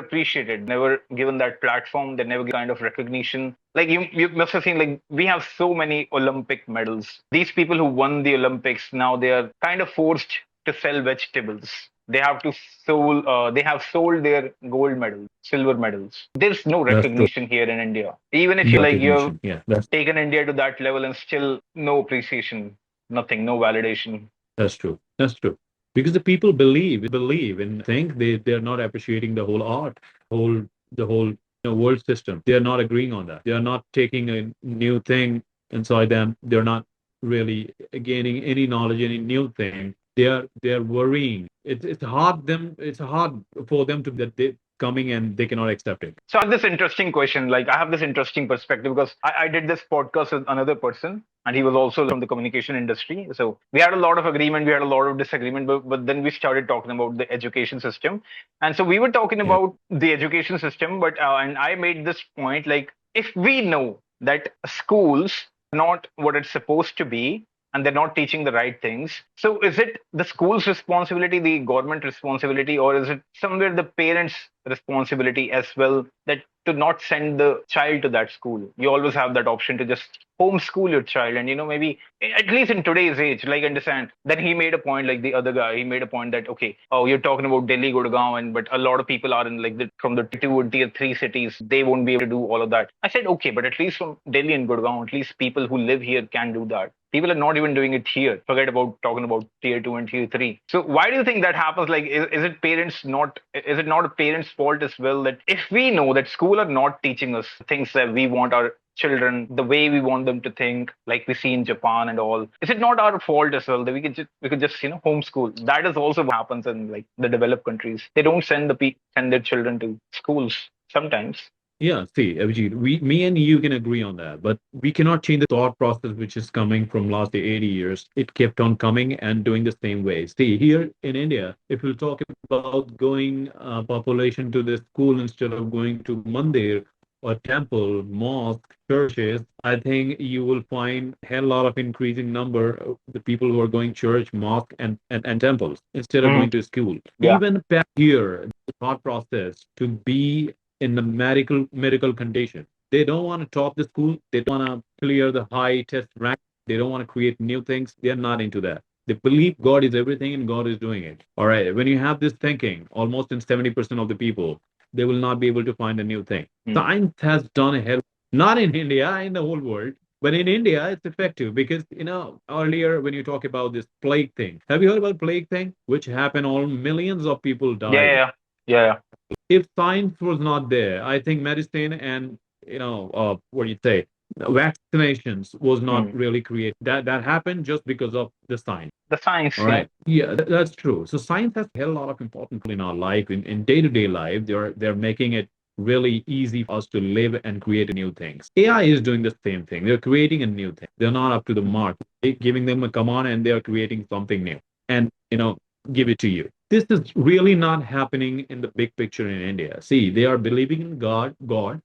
appreciated, never given that platform. They never get kind of recognition. Like you must have seen, like we have so many Olympic medals. These people who won the Olympics, now they are kind of forced to sell vegetables. They have to they have sold their gold medals, silver medals. There's no That's true. recognition here in India. Even if No you've recognition. Yeah, taken India to that level and still no appreciation, nothing, no validation. that's true. That's true. Because the people believe and think they're not appreciating the whole art, the whole world system. They are not agreeing on that. They are not taking a new thing inside them. They're not really gaining any knowledge, any new thing. They are worrying. It's hard for them to that they coming and they cannot accept it. So I have this interesting question. Like I have this interesting perspective because I did this podcast with another person and he was also from the communication industry. So we had a lot of agreement, we had a lot of disagreement, but then we started talking about the education system. And so we were talking Yeah. about the education system, but and I made this point like if we know that schools are not what it's supposed to be and they're not teaching the right things. So is it the school's responsibility, the government responsibility, or is it somewhere the parents' responsibility as well that to not send the child to that school? You always have that option to just homeschool your child, and maybe at least in today's age, like understand. Then he made a point, like the other guy, he made a point that okay, oh, you're talking about Delhi, Gurgaon, and but a lot of people are in like from the tier 2 and tier 3 cities, they won't be able to do all of that. I said okay, but at least from Delhi and Gurgaon, at least people who live here can do that. People are not even doing it here. Forget about talking about tier 2 and tier 3. So why do you think that happens? Like, is it not a parent's fault as well that if we know that school are not teaching us things that we want our children, the way we want them to think, like we see in Japan and all, is it not our fault as well that we could just homeschool? That is also what happens in like the developed countries. They don't send their children to schools sometimes. Yeah, see, Avijit, me and you can agree on that, but we cannot change the thought process which is coming from last 80 years. It kept on coming and doing the same way. See, here in India, if we talk about going population to the school instead of going to mandir or temple, mosque, churches, I think you will find a hell lot of increasing number of the people who are going church, mosque, and temples instead of Mhm. going to school. Yeah. Even back here, the thought process to be in the medical condition. They don't want to top the school. They don't want to clear the high test rank. They don't want to create new things. They're not into that. They believe God is everything and God is doing it. All right. When you have this thinking, almost in 70% of the people, they will not be able to find a new thing. Mm. Science has done a hell, not in India, in the whole world. But in India, it's effective because earlier when you talk about this plague thing, have you heard about plague thing, which happened? All millions of people Yeah, died. yeah, yeah, yeah. If science was not there, I think medicine and what do you say, vaccinations was not Mm. really created. That happened just because of the science. The science, All yeah. right. Yeah, that's true. So science has a hell lot of importance in our life, in day-to-day life. They're making it really easy for us to live and create new things. AI is doing the same thing. They're creating a new thing. They're not up to the mark. Giving them a command and they're creating something new. And give it to you. This is really not happening in the big picture in India. See, they are believing in God.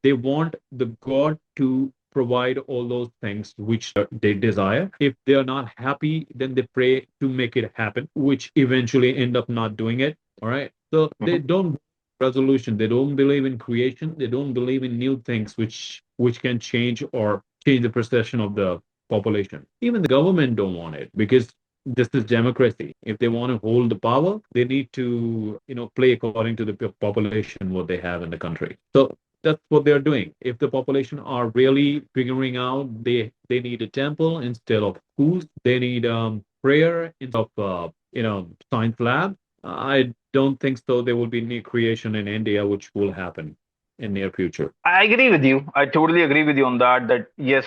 They want the God to provide all those things which they desire. If they are not happy, then they pray to make it happen, which eventually end up not doing it. All right. So they Mhm. don't resolution. They don't believe in creation. They don't believe in new things which can change or change the perception of the population. Even the government don't want it because this is democracy. If they want to hold the power, they need to, play according to the population what they have in the country. So that's what they're doing. If the population are really figuring out they need a temple instead of schools, they need prayer instead of science lab. I don't think so. There will be new creation in India, which will happen in near future. I agree with you. I totally agree with you on that. That yes,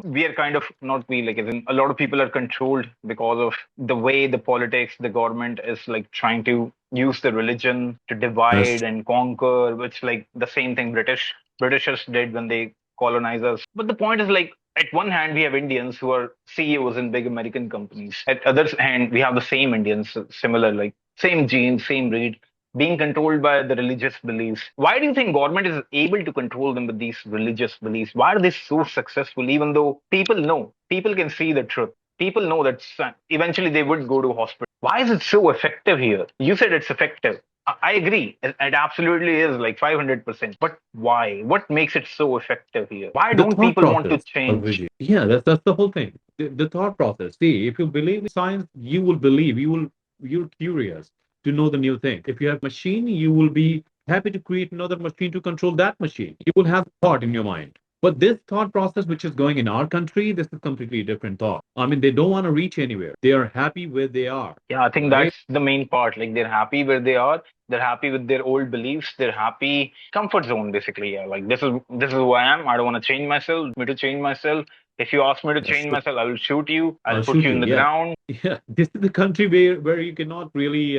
we are kind of not we like as in a lot of people are controlled because of the way the politics, the government is like trying to use the religion to Yes. divide and conquer, which like the same thing Britishers did when they colonized us. But the point is like at one hand we have Indians who are CEOs in big American companies. At other hand we have the same Indians, similar like same genes, same breed being controlled by the religious beliefs. Why do you think government is able to control them with these religious beliefs? Why are they so successful, even though people know, people can see the truth? People know that eventually they would go to hospital. Why is it so effective here? You said it's effective. I agree. It absolutely is like 500%. But why? What makes it so effective here? Why The don't thought people want to process, change? Avijit. Yeah, that's the whole thing. The thought process. See, if you believe in science, you will believe. You're curious to know the new thing. If you have machine, you will be happy to create another machine to control that machine. You will have thought in your mind. But this thought process, which is going in our country, this is completely different thought. I mean, they don't want to reach anywhere. They are happy where they are, Yeah, I think right? that's the main part. Like they're happy where they are. They're happy with their old beliefs. They're happy comfort zone basically. Yeah, like this is who I am. I don't want to change myself. Me to change myself. If you ask me to That's change true. myself, I will shoot you. I'll I'll put shoot you you. in the Yeah. ground. Yeah, this is the country where you cannot really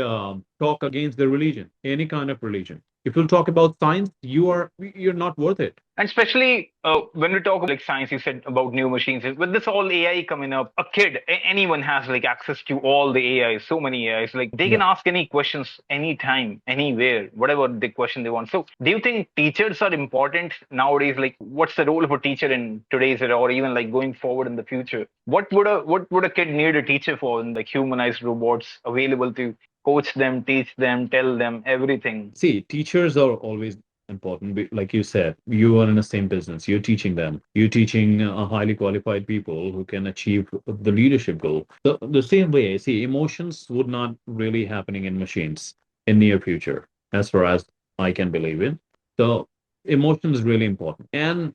talk against the religion, any kind of religion. If you'll talk about science, you're not worth it. And especially when we talk about like science, you said about new machines. With this all AI coming up, a kid, anyone has like access to all the AI, so many AIs. Like they can Yeah. ask any questions anytime, anywhere, whatever the question they want. So do you think teachers are important nowadays? Like what's the role of a teacher in today's era or even like going forward in the future? What would a kid need a teacher for in like humanized robots available to coach them, teach them, tell them everything? See, teachers are always important. Like you said, you are in the same business. You're teaching them. You're teaching highly qualified people who can achieve the leadership goal. The same way, see, emotions would not really happening in machines in near future, as far as I can believe in. So emotion is really important. And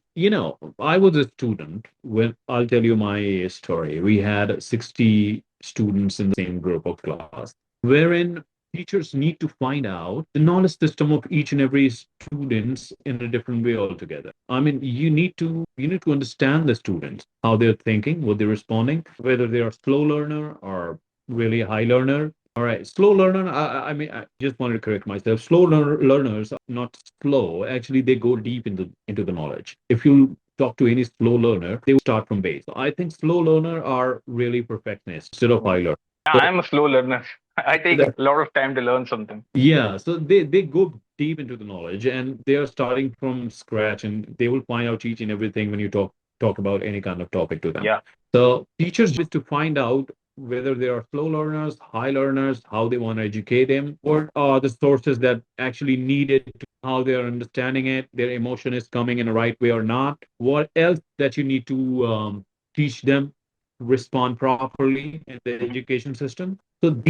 I was a student when I'll tell you my story. We had 60 students in the same group of class, wherein teachers need to find out the knowledge system of each and every students in a different way altogether. I mean, you need to understand the students, how they're thinking, what they're responding, whether they are slow learner or really high learner. All right, slow learner. I mean, I just wanted to correct myself. Learners are not slow. Actually, they go deep into the knowledge. If you talk to any slow learner, they will start from base. So I think slow learner are really perfectionists instead of high learner. Yeah, So I'm a slow learner. I take a lot of time to learn something. yeah, so they go deep into the knowledge and they are starting from scratch and they will find out each and everything when you talk about any kind of topic to them. Yeah. So teachers is to find out whether they are slow learners, high learners, how they want to educate them, what are the sources that actually needed to how they are understanding it, their emotion is coming in the right way or not, what else that you need to teach them respond properly in the Mhm. education system. So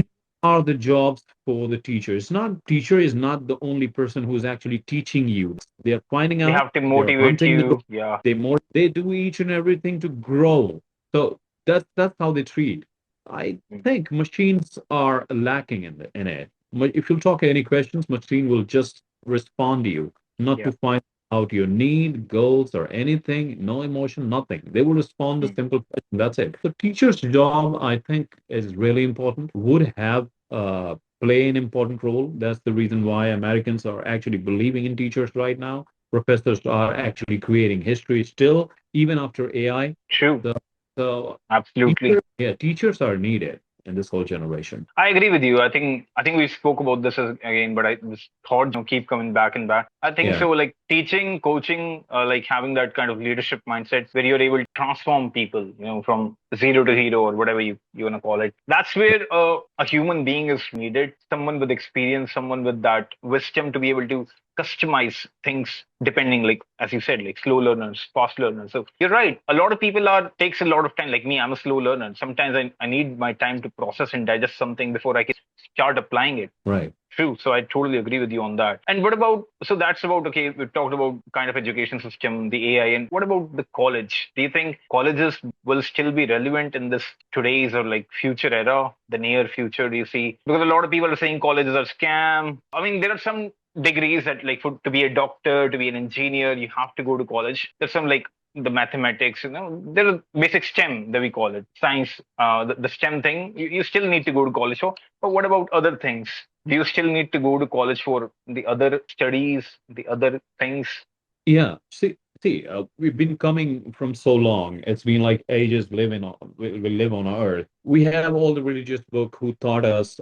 are the jobs for the teacher. It's not teacher is not the only person who's actually teaching you. They're finding They out, have to they're motivate hunting the you. Yeah. they do each and everything to grow. So that's how they treat. I Mm. think machines are lacking in it. If you talk any questions, machine will just respond to you, not Yeah. to find out your need, goals, or anything, no emotion, nothing. They will respond the Mm. simple question. That's it. The teacher's job, I think, is really important, would have play an important role. That's the reason why Americans are actually believing in teachers right now. Professors are actually creating history still, even after AI. True. So, so Absolutely. teachers are needed. in this whole generation. I agree with you. I think we spoke about this again, but I this thought keep coming back and back. I think Yeah. so. Like teaching, coaching, like having that kind of leadership mindset where you're able to transform people, from zero to hero or whatever you wanna call it. That's where a human being is needed. Someone with experience, someone with that wisdom to be able to customize things depending, like as you said, like slow learners, fast learners. So you're right, a lot of people are takes a lot of time. Like me, I'm a slow learner. Sometimes I need my time to process and digest something before I can start applying it. Right. True. So I totally agree with you on that. And what about, so that's about, okay, we've talked about kind of education system, the AI, and what about the college? Do you think colleges will still be relevant in this today's or like future era, the near future? Do you see? Because a lot of people are saying colleges are scam. I mean, there are some degrees that like to be a doctor, to be an engineer, you have to go to college. There's some like the mathematics, there are basic STEM that we call it, science, the STEM thing. You still need to go to college for. But what about other things? Do you still need to go to college for the other studies, the other things? Yeah. See, we've been coming from so long. It's been like ages living on, we live on Earth. We have all the religious book who taught us.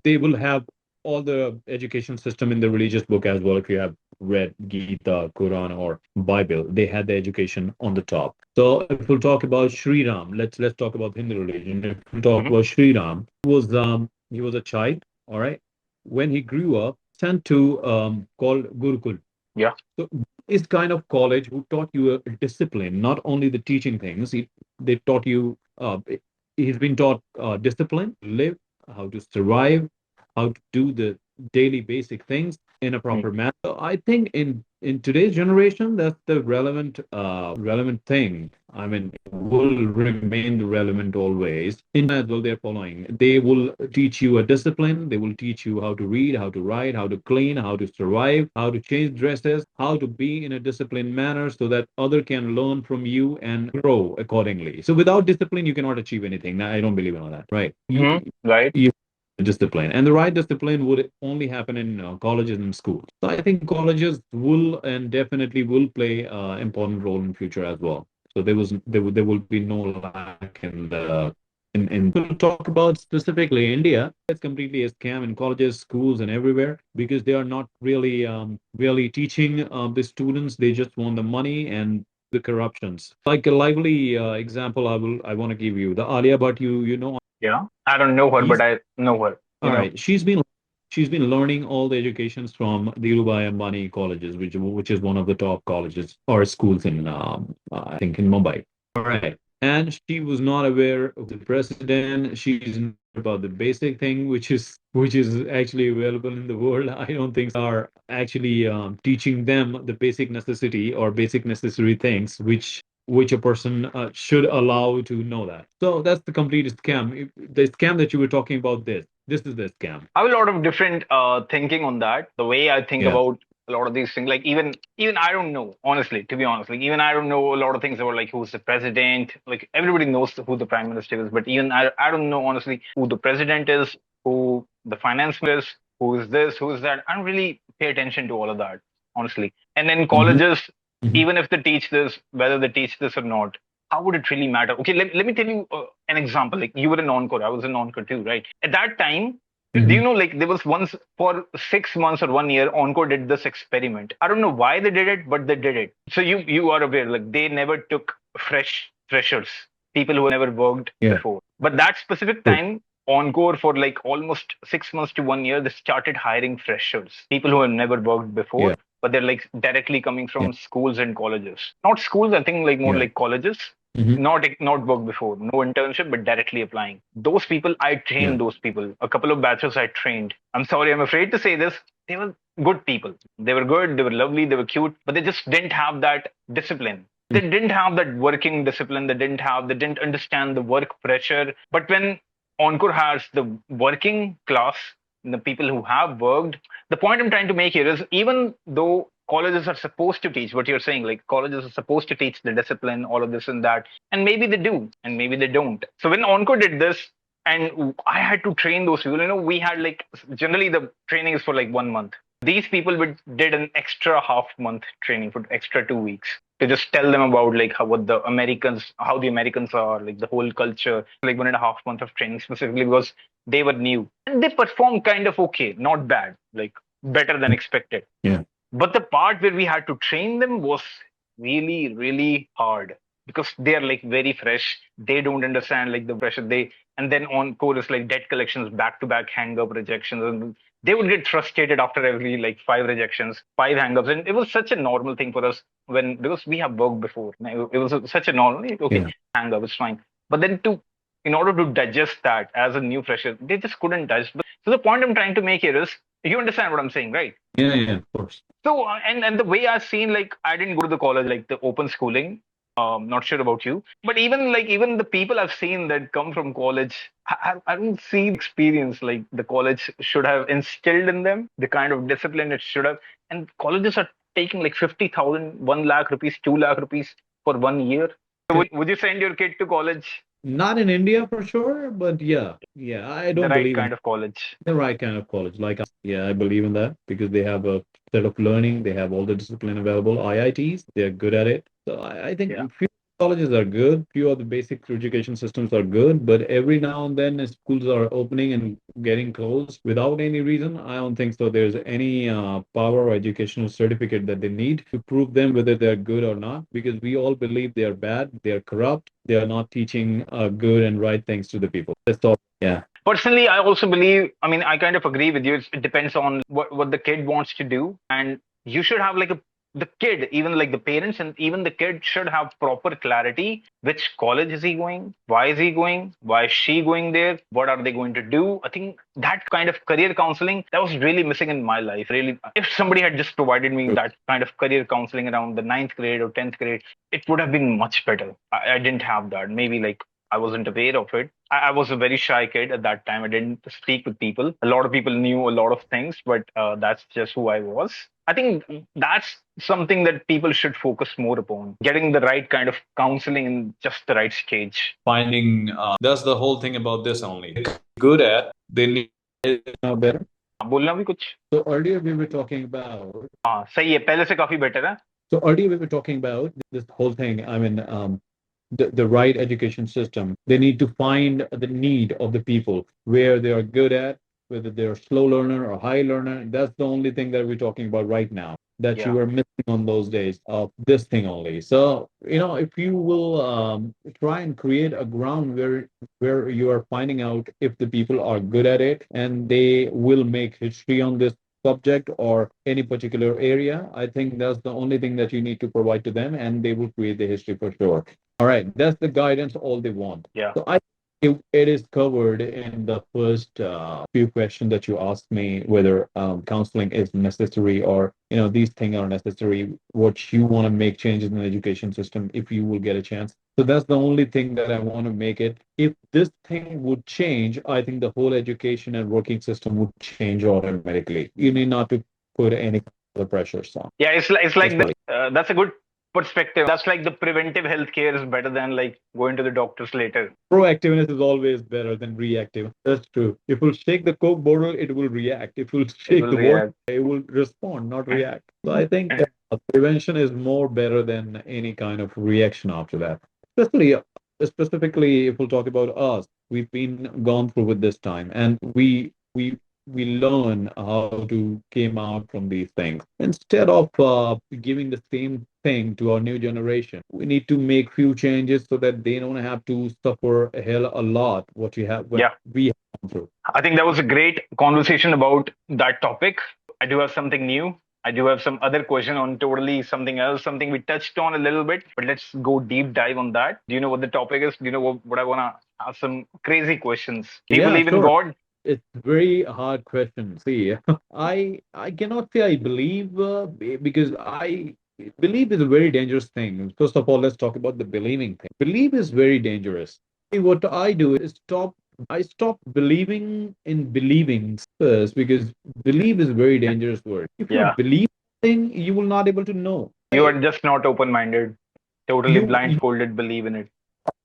They will have all the education system in the religious book as well. If you have read Gita, Quran, or Bible, they had the education on the top. So if we'll talk about Sri Ram, let's talk about Hindu religion. If we talk Hmm. about Sri Ram, he was a child. All right. When he grew up, sent to called Gurukul. Yeah. So is kind of college who taught you a discipline, not only the teaching things. They taught you. He's been taught discipline, live, how to survive, how to do the daily basic things in a Mm. proper manner. So I think in today's generation, that's the relevant thing. I mean, will remain relevant always. In as well, they're following. They will teach you a discipline. They will teach you how to read, how to write, how to clean, how to survive, how to change dresses, how to be in a disciplined manner so that other can learn from you and grow accordingly. So without discipline, you cannot achieve anything. Now, I don't believe in all that. Right? Hmm. Right. You discipline, and the right discipline would only happen in colleges and schools. So I think colleges will and definitely will play important role in future as well. So there will be no lack in the in we'll talk about specifically India. It's completely a scam in colleges, schools, and everywhere because they are not really teaching the students. They just want the money and the corruptions. Like a lively example, I want to give you the Alia, but you know Yeah. I don't know her, but he's I know her. all right. She's been learning all the educations from the Dhirubhai Ambani colleges, which is one of the top colleges or schools in I think in Mumbai. All right. And she was not aware of the president. She's not about the basic thing, which is actually available in the world. I don't think are actually teaching them the basic necessity or basic necessary things, which a person should allow to know that. So that's the complete scam. The scam that you were talking about, this is the scam. I have a lot of different thinking on that. The way I think Yeah. about a lot of these things, like even I don't know, honestly, to be honest, like even I don't know a lot of things about like who's the president. Like everybody knows who the prime minister is, but even I don't know honestly who the president is, who the finance minister is, who is this, who is that. I don't really pay attention to all of that, honestly. And then Hmm. colleges, Hmm. even if they teach this, whether they teach this or not, how would it really matter? Okay, let me tell you an example. Like you were an encore, I was an encore too, right? At that time, do you Hmm. know, like there was once for 6 months or 1 year, Encore did this experiment. I don't know why they did it, but they did it. So you are aware, like they never took freshers, people who never worked Yeah. before. But that specific True. time, Encore for like almost 6 months to 1 year, they started hiring freshers, people who have never worked before, Yeah. but they're like directly coming Yeah. from schools and colleges. Not schools, I think like more Yeah. like colleges. Hmm. Not work before, no internship, but directly applying. Those people, I Yeah. trained those people. A couple of batches I trained. I'm sorry, I'm afraid to say this. They were good people. They were good, they were lovely, they were cute, but they just didn't have that discipline. They didn't have that working discipline. They didn't understand the work pressure. But when Encore has the working class, the people who have worked, the point I'm trying to make here is even though colleges are supposed to teach what you're saying, like colleges are supposed to teach the discipline, all of this and that, and maybe they do, and maybe they don't. So when Encore did this, and I had to train those people, we had like generally the training is for like 1 month. These people did an extra half month training for extra 2 weeks to just tell them about like how the Americans are, like the whole culture, like 1.5 months of training specifically because they were new and they performed kind of okay, not bad, like better than expected. Yeah. But the part where we had to train them was really, really hard because they are like very fresh. They don't understand like the pressure. And then on chorus like debt collections, back to back hang up rejections, and they would get frustrated after every like five rejections, five hang ups, and it was such a normal thing for us when because we have worked before. It was such a normal okay Yeah. hang up, it's fine. But then to in order to digest that as a new fresher, they just couldn't digest. So the point I'm trying to make here is you understand what I'm saying, right? Yeah, yeah, of course. So and the way I've seen, like I didn't go to the college, like the open schooling. Not sure about you, but even the people I've seen that come from college, I don't see experience like the college should have instilled in them the kind of discipline it should have. And colleges are taking like 50,000, 1 lakh rupees, 2 lakh rupees for 1 year. So would you send your kid to college, Not in India for sure, but yeah, yeah, I the don't right believe in kind of college? the right kind of college. Like, yeah, I believe in that because they have a set of learning, they have all the discipline available. IITs, they're good at it. So I think Yeah. few colleges are good, few of the basic education systems are good, but every now and then schools are opening and getting closed without any reason. I don't think so. There's any power or educational certificate that they need to prove them whether they're good or not, because we all believe they are bad, they are corrupt, they are not teaching good and right things to the people. That's all. Yeah. Personally, I also believe, I mean, I kind of agree with you. It depends on what the kid wants to do. And you should have like the kid, even like the parents and even the kid should have proper clarity. Which college is he going? Why is he going? Why is she going there? What are they going to do? I think that kind of career counseling, that was really missing in my life. Really, if somebody had just provided me that kind of career counseling around the ninth grade or 10th grade, it would have been much better. I didn't have that. Maybe like I wasn't aware of it. I was a very shy kid at that time. I didn't speak with people. A lot of people knew a lot of things, but that's just who I was. I think that's something that people should focus more upon, getting the right kind of counseling in just the right stage. Finding that's the whole thing about this only. Good at they need now better. बोलना भी कुछ So earlier we were talking about हाँ सही है पहले से काफी better है. so earlier we were talking about this whole thing. I mean, the right education system. They need to find the need of the people where they are good at, whether they're slow learner or high learner. That's the only thing that we're talking about right now that you Yeah. were missing on those days of this thing only. So, if you will try and create a ground where you are finding out if the people are good at it and they will make history on this subject or any particular area, I think that's the only thing that you need to provide to them and they will create the history for sure. All right, that's the guidance all they want. Yeah. So it is covered in the first few questions that you asked me whether counseling is necessary or these things are necessary. What you want to make changes in the education system if you will get a chance. So that's the only thing that I want to make it. If this thing would change, I think the whole education and working system would change automatically. You need not to put any other pressures on. Yeah, it's like That's that's a good perspective. That's like the preventive healthcare is better than like going to the doctors later. Proactiveness is always better than reactive. That's true. If we'll shake the Coke bottle, it will react. If we'll It shake will the water, react. it will respond, not react. So I think prevention is more better than any kind of reaction after that. Especially, specifically, if we'll talk about us, we've been gone through with this time, and we learn how to came out from these things. Instead of giving the same thing to our new generation, we need to make few changes so that they don't have to suffer a hell a lot what Yeah. we have gone through. I think that was a great conversation about that topic. I do have something new. I do have some other question on totally something else, something we touched on a little bit, but let's go deep dive on that. Do you know what the topic is? Do you know what I want to ask some crazy questions? Do you Yeah, believe in sure. God? It's very hard question. See, I cannot say I believe because I believe is a very dangerous thing. First of all, let's talk about the believing thing. Believe is very dangerous. See, what I do is stop believing in believing first because believe is a very dangerous word. If you Yeah. believe something, you will not able to know. You are just not open-minded, totally You blindfolded, believe in it.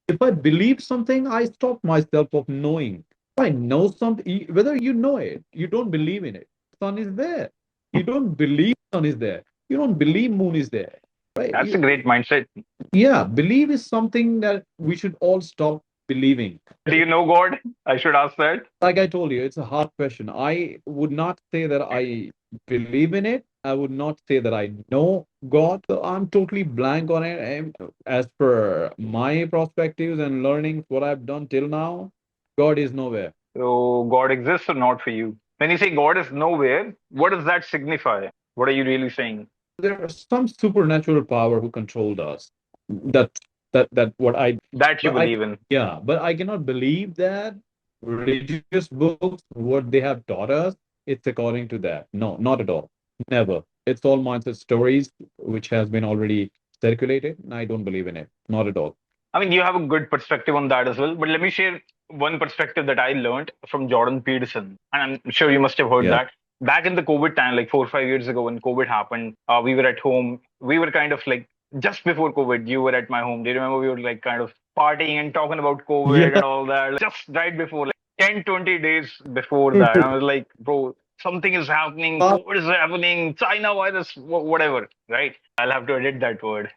if I believe something, I stop myself of knowing. If I know something, whether you know it, you don't believe in it. Sun is there. You don't believe sun is there. You don't believe moon is there. Right? That's a great mindset. Yeah, believe is something that we should all stop believing. Do you know God? I should ask that. Like I told you, it's a hard question. I would not say that I believe in it. I would not say that I know God. So I'm totally blank on it. And as per my perspectives and learnings, what I've done till now, God is nowhere. So God exists or not for you? When you say God is nowhere, what does that signify? What are you really saying? There is some supernatural power who controlled us. That that what I That you but I believe in. yeah, but I cannot believe that religious books, what they have taught us, it's according to that. No, not at all. Never. It's all mindset stories which has been already circulated, and I don't believe in it. Not at all. I mean, you have a good perspective on that as well. But let me share one perspective that I learned from Jordan Peterson. And I'm sure you must have heard Yeah. that. Back in the COVID time, like 4 or 5 years ago when COVID happened, we were at home. We were kind of like, just before COVID, you were at my home. Do you remember we were like kind of partying and talking about COVID Yeah. and all that? Like, just right before, like 10, 20 days before that. I was like, bro, something is happening. COVID is happening. China virus, whatever, right? I'll have to edit that word.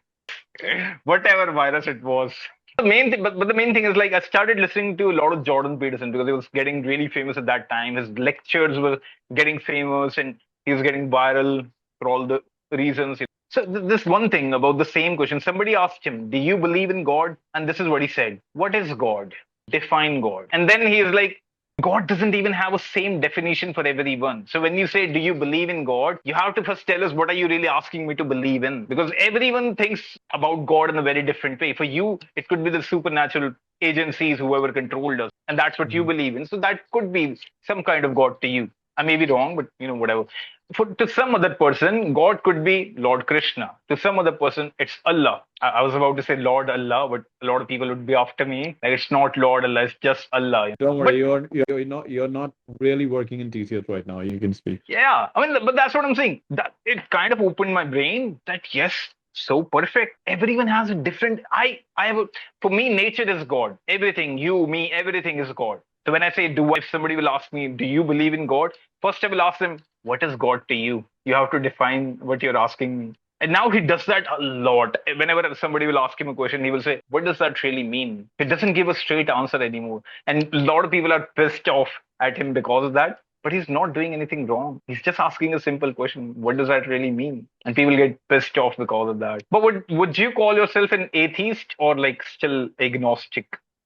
Whatever virus it was. The main thing, but the main thing is like I started listening to a lot of Jordan Peterson because he was getting really famous at that time. His lectures were getting famous and he was getting viral for all the reasons. So this one thing about the same question, somebody asked him, "Do you believe in God?" And this is what he said: "What is God? Define God." And then he is like, God doesn't even have a same definition for everyone. So when you say, do you believe in God? You have to first tell us, what are you really asking me to believe in? Because everyone thinks about God in a very different way. For you, it could be the supernatural agencies, whoever controlled us. And that's what you believe in. So that could be some kind of God to you. I may be wrong, but whatever. To some other person, God could be Lord Krishna. To some other person, it's Allah. I was about to say Lord Allah, but a lot of people would be after me. Like it's not Lord Allah, it's just Allah. Don't But worry, you're not really working in TCS right now. You can speak. yeah, I mean, but that's what I'm saying. That it kind of opened my brain that yes, so perfect. Everyone has a different. I have a, for me, nature is God. Everything, you, me, everything is God. So when I say if somebody will ask me, do you believe in God? First, I will ask them, what is God to you? You have to define what you're asking me. And now he does that a lot. Whenever somebody will ask him a question, he will say, what does that really mean? He doesn't give a straight answer anymore. And a lot of people are pissed off at him because of that. But he's not doing anything wrong. He's just asking a simple question. What does that really mean? And people get pissed off because of that. But would you call yourself an atheist or like still agnostic?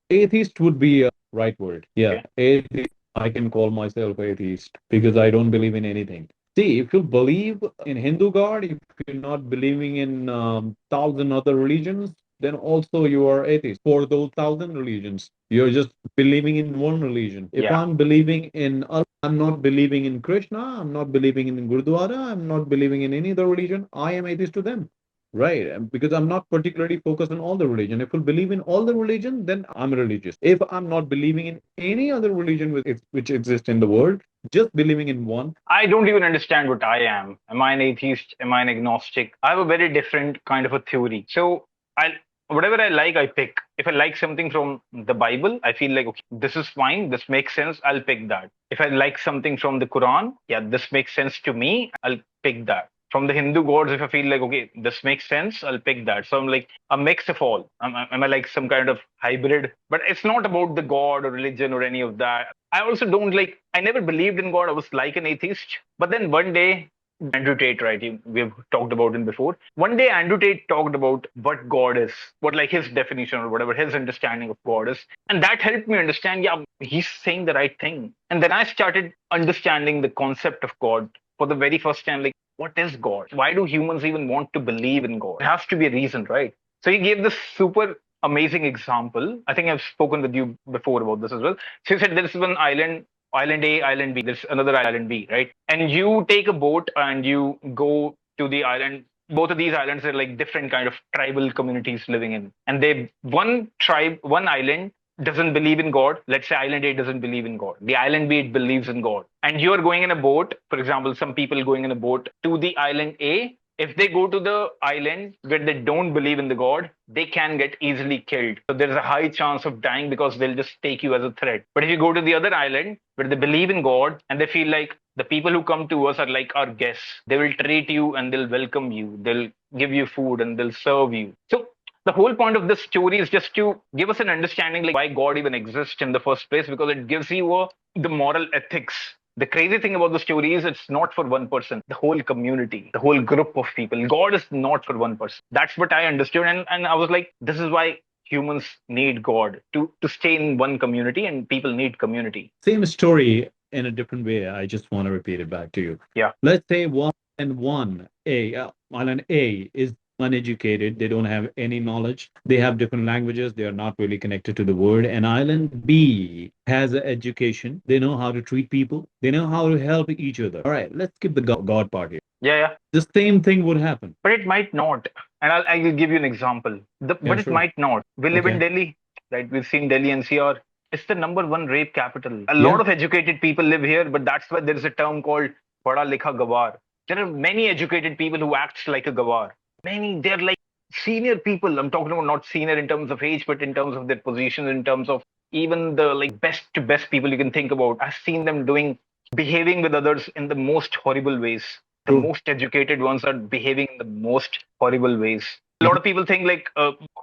Atheist would be a right word. Yeah, Okay. atheist. I can call myself atheist because I don't believe in anything. See, if you believe in Hindu God, if you're not believing in thousand other religions, then also you are atheist. For those thousand religions, you're just believing in one religion. If Yeah. I'm believing in Allah, I'm not believing in Krishna, I'm not believing in Gurdwara, I'm not believing in any other religion, I am atheist to them. Right, because I'm not particularly focused on all the religion. If I believe in all the religion, then I'm religious. If I'm not believing in any other religion which exists in the world, just believing in one. I don't even understand what I am. Am I an atheist? Am I an agnostic? I have a very different kind of a theory. So I whatever I like, I pick. If I like something from the Bible, I feel like okay, this is fine, this makes sense, I'll pick that. If I like something from the Quran, yeah, this makes sense to me, I'll pick that. From the Hindu gods, if I feel like okay, this makes sense, I'll pick that. So I'm like a mix of all. Am I like some kind of hybrid? But it's not about the god or religion or any of that. I also don't like. I never believed in God. I was like an atheist. But then one day, Andrew Tate, right? We've talked about him before. One day, Andrew Tate talked about what God is, what like his definition or whatever his understanding of God is, and that helped me understand. Yeah, he's saying the right thing. And then I started understanding the concept of God for the very first time. Like, what is God? Why do humans even want to believe in God? There has to be a reason, right? So he gave this super amazing example. I think I've spoken with you before about this as well. So he said there's one island, island A, island B. There's another island B, right? And you take a boat and you go to the island. Both of these islands are like different kind of tribal communities living in. And they one tribe, one island doesn't believe in God. Let's say island A doesn't believe in God. The island B it believes in God. And you're going in a boat, for example, some people going in a boat to the island A. If they go to the island where they don't believe in the God, they can get easily killed. So there's a high chance of dying because they'll just take you as a threat. But if you go to the other island where they believe in God and they feel like The people who come to us are like our guests. They will treat you and they'll welcome you. They'll give you food and they'll serve you. So the whole point of this story is just to give us an understanding like why God even exists in the first place, because it gives you the moral ethics. The crazy thing about the story is it's not for one person, the whole community, the whole group of people. God is not for one person. That's what I understood. And I was like, this is why humans need God to stay in one community, and people need community. Same story in a different way. I just want to repeat it back to you. Yeah. Let's say island A is uneducated. They don't have any knowledge. They have different languages. They are not really connected to the world. And island B has an education. They know how to treat people. They know how to help each other. All right, let's skip the God part here. Yeah. The same thing would happen. But it might not. And I will give you an example. But it sure. might not. We live in Okay. Delhi, right? We've seen Delhi NCR. It's the number one rape capital. A Yeah. lot of educated people live here, but that's why there is a term called Bada Likha Gawar. There are many educated people who act like a Gawar. Many, they're like senior people. I'm talking about not senior in terms of age, but in terms of their position, in terms of even the like best to best people you can think about. I've seen them behaving with others in the most horrible ways. The True. most educated ones are behaving in the most horrible ways. A lot of people think like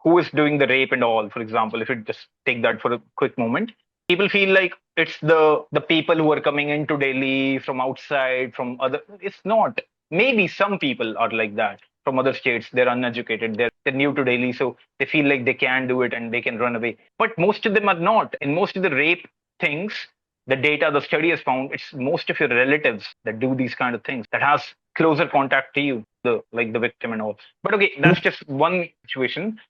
who is doing the rape and all. For example, if you just take that for a quick moment, people feel like it's the people who are coming into Delhi from outside, from other. It's not. Maybe some people are like that from other states. They're uneducated. They're new to Delhi, so they feel like they can do it and they can run away. But most of them are not. In most of the rape things, the data, the study has found it's most of your relatives that do these kind of things, that has closer contact to you, the victim and all. But okay, that's just one situation.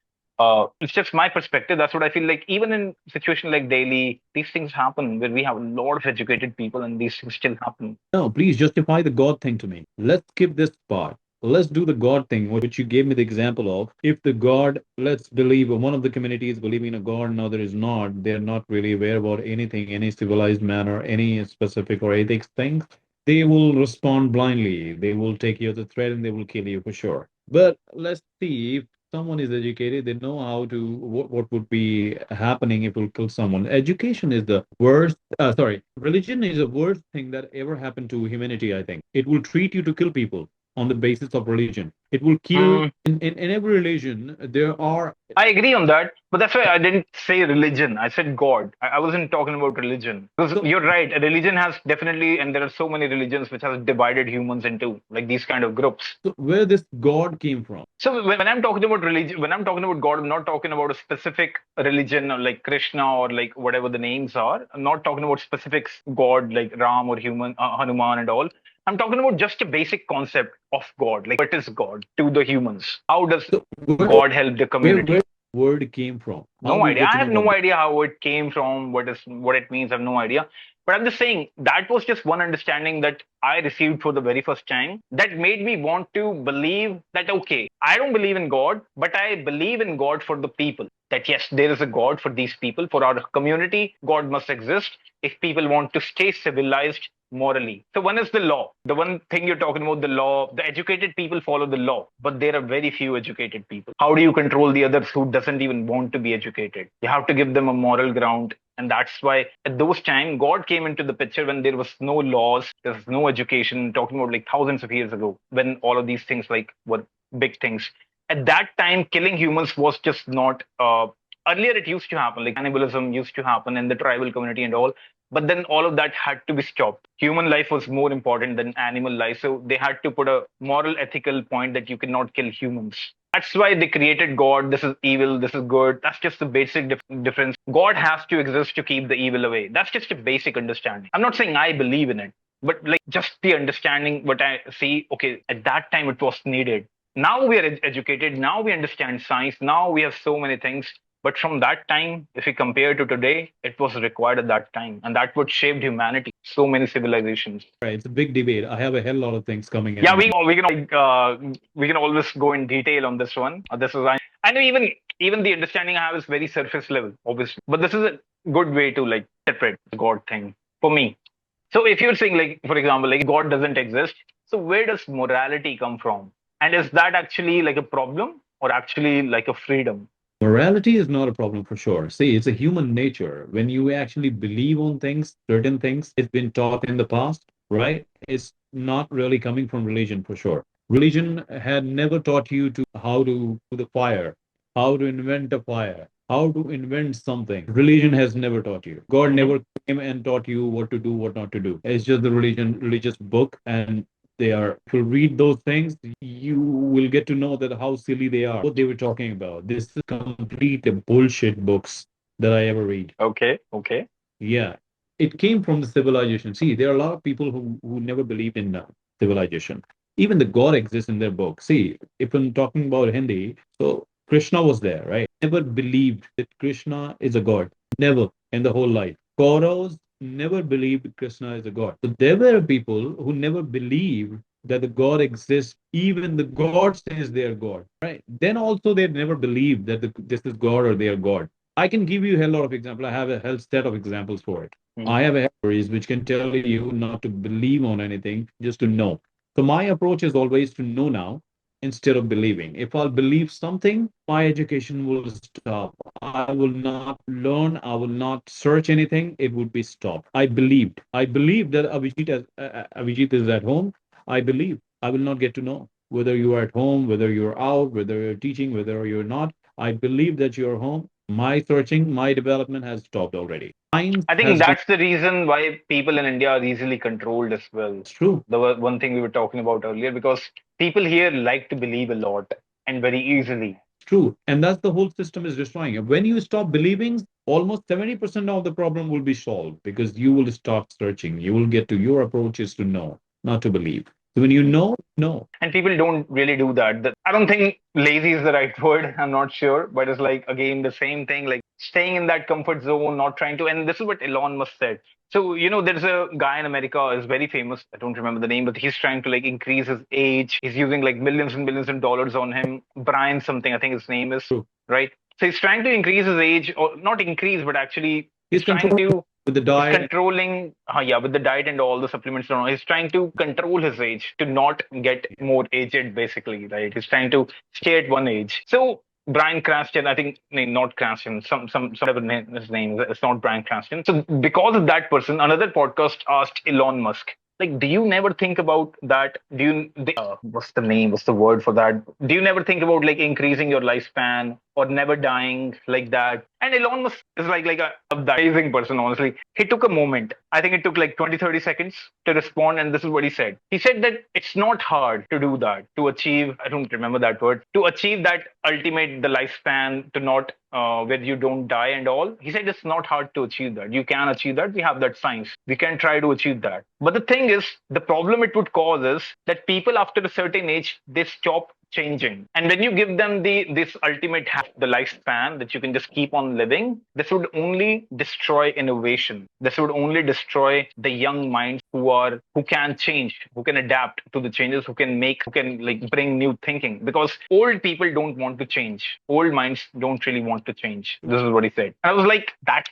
It's just my perspective. That's what I feel like. Even in situation like Delhi, these things happen where we have a lot of educated people, and these things still happen. No, please justify the God thing to me. Let's skip this part. Let's do the God thing, which you gave me the example of. If the God, let's believe one of the communities believing in a God, another is not, they're not really aware about anything, any civilized manner, any specific or ethics things, they will respond blindly. They will take you as a threat and they will kill you for sure. But let's see if someone is educated, they know how to what would be happening if we'll kill someone. Education is the worst. Religion is the worst thing that ever happened to humanity. I think it will treat you to kill people on the basis of religion. It will kill in every religion. There are. I agree on that, but that's why I didn't say religion. I said God. I wasn't talking about religion. Because you're right. A religion has definitely, and there are so many religions which has divided humans into like these kind of groups. So where this God came from? So when I'm talking about religion, when I'm talking about God, I'm not talking about a specific religion or like Krishna or like whatever the names are. I'm not talking about specific God like Ram or Hanuman and all. I'm talking about just a basic concept of God. Like, what is God to the humans? How does God help the community? Where word came from? No idea. I have no idea how it came from, what it means. I have no idea. But I'm just saying that was just one understanding that I received for the very first time that made me want to believe that, okay, I don't believe in God, but I believe in God for the people. That yes, there is a God for these people, for our community. God must exist if people want to stay civilized morally. So one is the law. The one thing you're talking about, the law, the educated people follow the law, but there are very few educated people. How do you control the others who doesn't even want to be educated? You have to give them a moral ground. And that's why at those times, God came into the picture when there was no laws, there was no education, talking about like thousands of years ago, when all of these things like were big things. At that time, killing humans was just not, earlier it used to happen, like cannibalism used to happen in the tribal community and all. But then all of that had to be stopped. Human life was more important than animal life. So they had to put a moral, ethical point that you cannot kill humans. That's why they created God. This is evil. This is good. That's just the basic difference. God has to exist to keep the evil away. That's just a basic understanding. I'm not saying I believe in it, but like just the understanding what I see. Okay, at that time it was needed. Now we are educated. Now we understand science. Now we have so many things. But from that time, if we compare to today, it was required at that time. And that what shaped humanity, so many civilizations. Right, it's a big debate. I have a hell lot of things coming in. Yeah, we can always go in detail on this one. This is I know even the understanding I have is very surface level, obviously. But this is a good way to like separate the God thing for me. So if you're saying like, for example, like God doesn't exist, so where does morality come from? And is that actually like a problem or actually like a freedom? Morality is not a problem for sure. See, it's a human nature. When you actually believe on things, certain things, it's been taught in the past. right? It's not really coming from religion for sure. Religion had never taught you to how to do the fire, how to invent a fire, how to invent something. Religion has never taught you. God Hmm. never came and taught you what to do, what not to do. It's just the religious book, and they are. If you read those things, you will get to know that how silly they are, what they were talking about. This is complete bullshit books that I ever read. Okay, okay. Yeah, it came from the civilization. See, there are a lot of people who never believed in civilization. Even the God exists in their book. See, if I'm talking about Hindi, so Krishna was there, right? Never believed that Krishna is a God. Never in the whole life. Kauravas never believed Krishna is a God. So there were people who never believed that the God exists. Even the God says they are God, right? Then also they never believed that this is God or they are God. I can give you a lot of examples. I have a whole set of examples for it. Hmm. I have a stories which can tell you not to believe on anything, just to know. So my approach is always to know now instead of believing. If I'll believe something, my education will stop. I will not learn. I will not search anything. It would be stopped. I believed. I believed that Avijit is at home. I believe. I will not get to know whether you are at home, whether you're out, whether you're teaching, whether you're not. I believe that you're home. My searching, my development has stopped already. Science I think has been. that's the reason why people in India are easily controlled as well. It's true. One thing we were talking about earlier, because people here like to believe a lot and very easily. True. And that's the whole system is destroying it. When you stop believing, almost 70% of the problem will be solved because you will start searching. You will get to your approach is to know, not to believe. So when you know, know. And people don't really do that. I don't think lazy is the right word. I'm not sure, but it's like again the same thing, like staying in that comfort zone, not trying to. And this is what Elon Musk said. So there's a guy in America is very famous. I don't remember the name, but he's trying to like increase his age. He's using like millions and millions of dollars on him. Brian something, I think his name is, True. right. So he's trying to increase his age, or not increase, but actually He's he's trying controlling to with the he's diet. controlling, yeah, with the diet and all the supplements and all. He's trying to control his age to not get more aged, basically, right? He's trying to stay at one age. So Brian Cranston, I think, no, not Cranston, some whatever his name is. It's not Brian Cranston. So because of that person, another podcast asked Elon Musk, like, do you never think about that? What's the name? What's the word for that? Do you never think about like increasing your lifespan or never dying like that? And Elon Musk is like a amazing person, honestly. He took a moment. I think it took like 20, 30 seconds to respond. And this is what he said. He said that it's not hard to do that, to achieve, I don't remember that word, to achieve that ultimate, the lifespan, to not, where you don't die and all. He said it's not hard to achieve that. You can achieve that. We have that science. We can try to achieve that. But the thing is, the problem it would cause is that people after a certain age, they stop changing. And when you give them this ultimate the lifespan that you can just keep on living, this would only destroy innovation. This would only destroy the young minds who can change, who can adapt to the changes, who can like bring new thinking. Because old people don't want to change. Old minds don't really want to change. This is what he said. And I was like, that's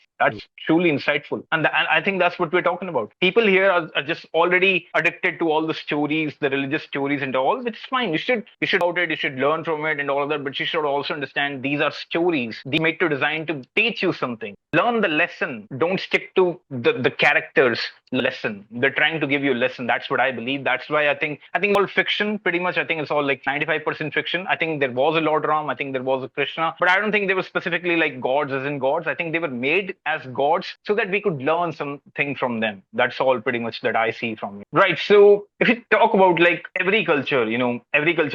truly insightful. And I think that's what we're talking about. People here are just already addicted to all the stories, the religious stories and all, which is fine. You should about it, you should learn from it and all of that, but you should also understand these are stories. These made to design to teach you something. Learn the lesson. Don't stick to the characters lesson. They're trying to give you a lesson. That's what I believe. That's why I think all fiction pretty much. I think it's all like 95% fiction. I think there was a Lord Ram. I think there was a Krishna, but I don't think they were specifically like gods as in gods. I think they were made as gods so that we could learn something from them. That's all pretty much that I see from it. Right. So if you talk about like every culture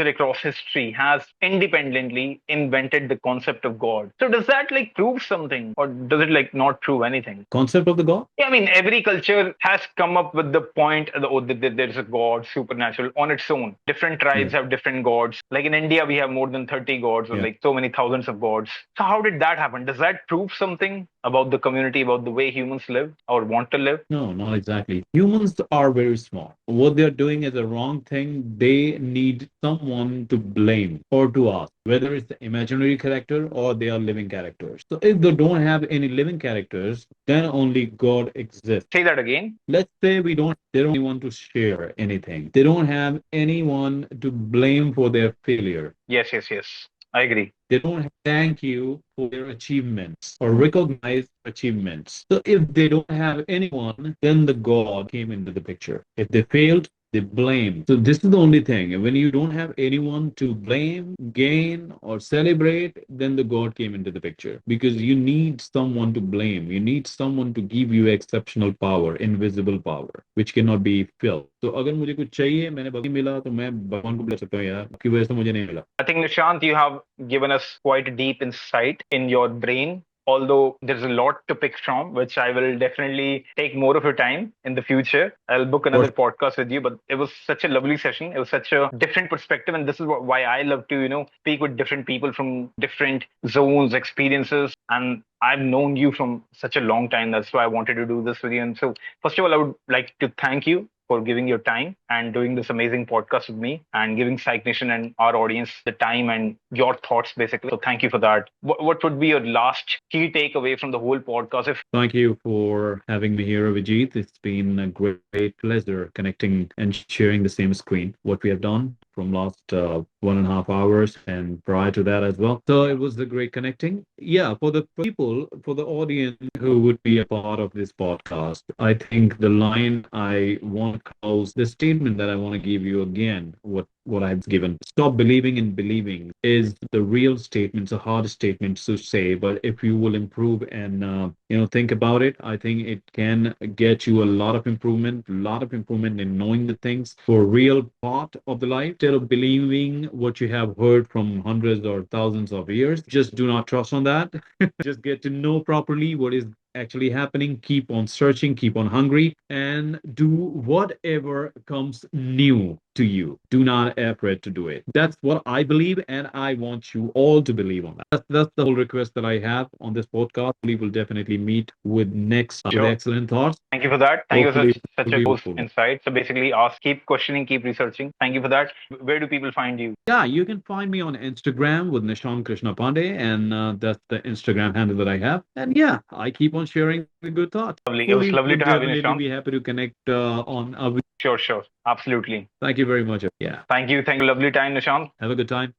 across history has independently invented the concept of God. So does that like prove something, or does it like not prove anything? Concept of the God? Yeah, I mean, every culture has come up with the point that there's a god, supernatural, on its own. Different Yeah. tribes have different gods. Like in India, we have more than 30 gods, or Yeah. like so many thousands of gods. So how did that happen? Does that prove something about the community, about the way humans live or want to live? No, not exactly. Humans are very small. What they're doing is a wrong thing. They need someone to blame or to ask, whether it's the imaginary character or they are living characters. So if they don't have any living characters, then only God exists. Say that again. Let's say they don't want to share anything. They don't have anyone to blame for their failure. Yes, yes, yes. I agree. They don't thank you for their achievements or recognize achievements. So if they don't have anyone, then the God came into the picture. If they failed, they blame. So this is the only thing. When you don't have anyone to blame, gain, or celebrate, then the God came into the picture. Because you need someone to blame. You need someone to give you exceptional power, invisible power, which cannot be felt. So अगर मुझे कुछ चाहिए मैंने भगवान मिला तो मैं भगवान को बुला सकता हूँ यार आपकी वजह से मुझे नहीं मिला. I think, Nishant, you have given us quite a deep insight in your brain. Although there's a lot to pick from, which I will definitely take more of your time in the future. I'll book Or another podcast with you. But it was such a lovely session. It was such a different perspective, and this is why I love to, speak with different people from different zones, experiences, and I've known you from such a long time. That's why I wanted to do this with you. And so, first of all, I would like to thank you for giving your time and doing this amazing podcast with me and giving Psych Nation and our audience the time and your thoughts, basically. So thank you for that. What would be your last key takeaway from the whole podcast? If thank you for having me here, Avijit. It's been a great pleasure connecting and sharing the same screen. What we have done from last 1.5 hours and prior to that as well. So it was a great connecting. Yeah, for the people, for the audience who would be a part of this podcast, I think the line I want to close, the statement that I want to give you again, what I've given. Stop believing in believing is the real statement. It's a hard statement to say, but if you will improve and think about it, I think it can get you a lot of improvement in knowing the things for real part of the life. Instead of believing what you have heard from hundreds or thousands of years, just do not trust on that. Just get to know properly what is actually happening. Keep on searching, keep on hungry, and do whatever comes new to you. Do not afraid to do it. That's what I believe, and I want you all to believe on that. That's the whole request that I have on this podcast. We will definitely meet with next with sure. excellent thoughts. Thank you for that. Thank you for Hopefully, such will a be close hopeful. insight. So basically, ask, keep questioning, keep researching. Thank you for that. Where do people find you? Yeah, you can find me on Instagram with Nishant Krishna Pandey, and that's the Instagram handle that I have. And yeah, I keep on sharing the good thoughts. Lovely. It was Hopefully, lovely would to have you, definitely Nishant. be happy to connect on. Sure, sure. Absolutely. Thank you very much. Yeah, Thank you. Thank you. Lovely time, Nishant. have a good time.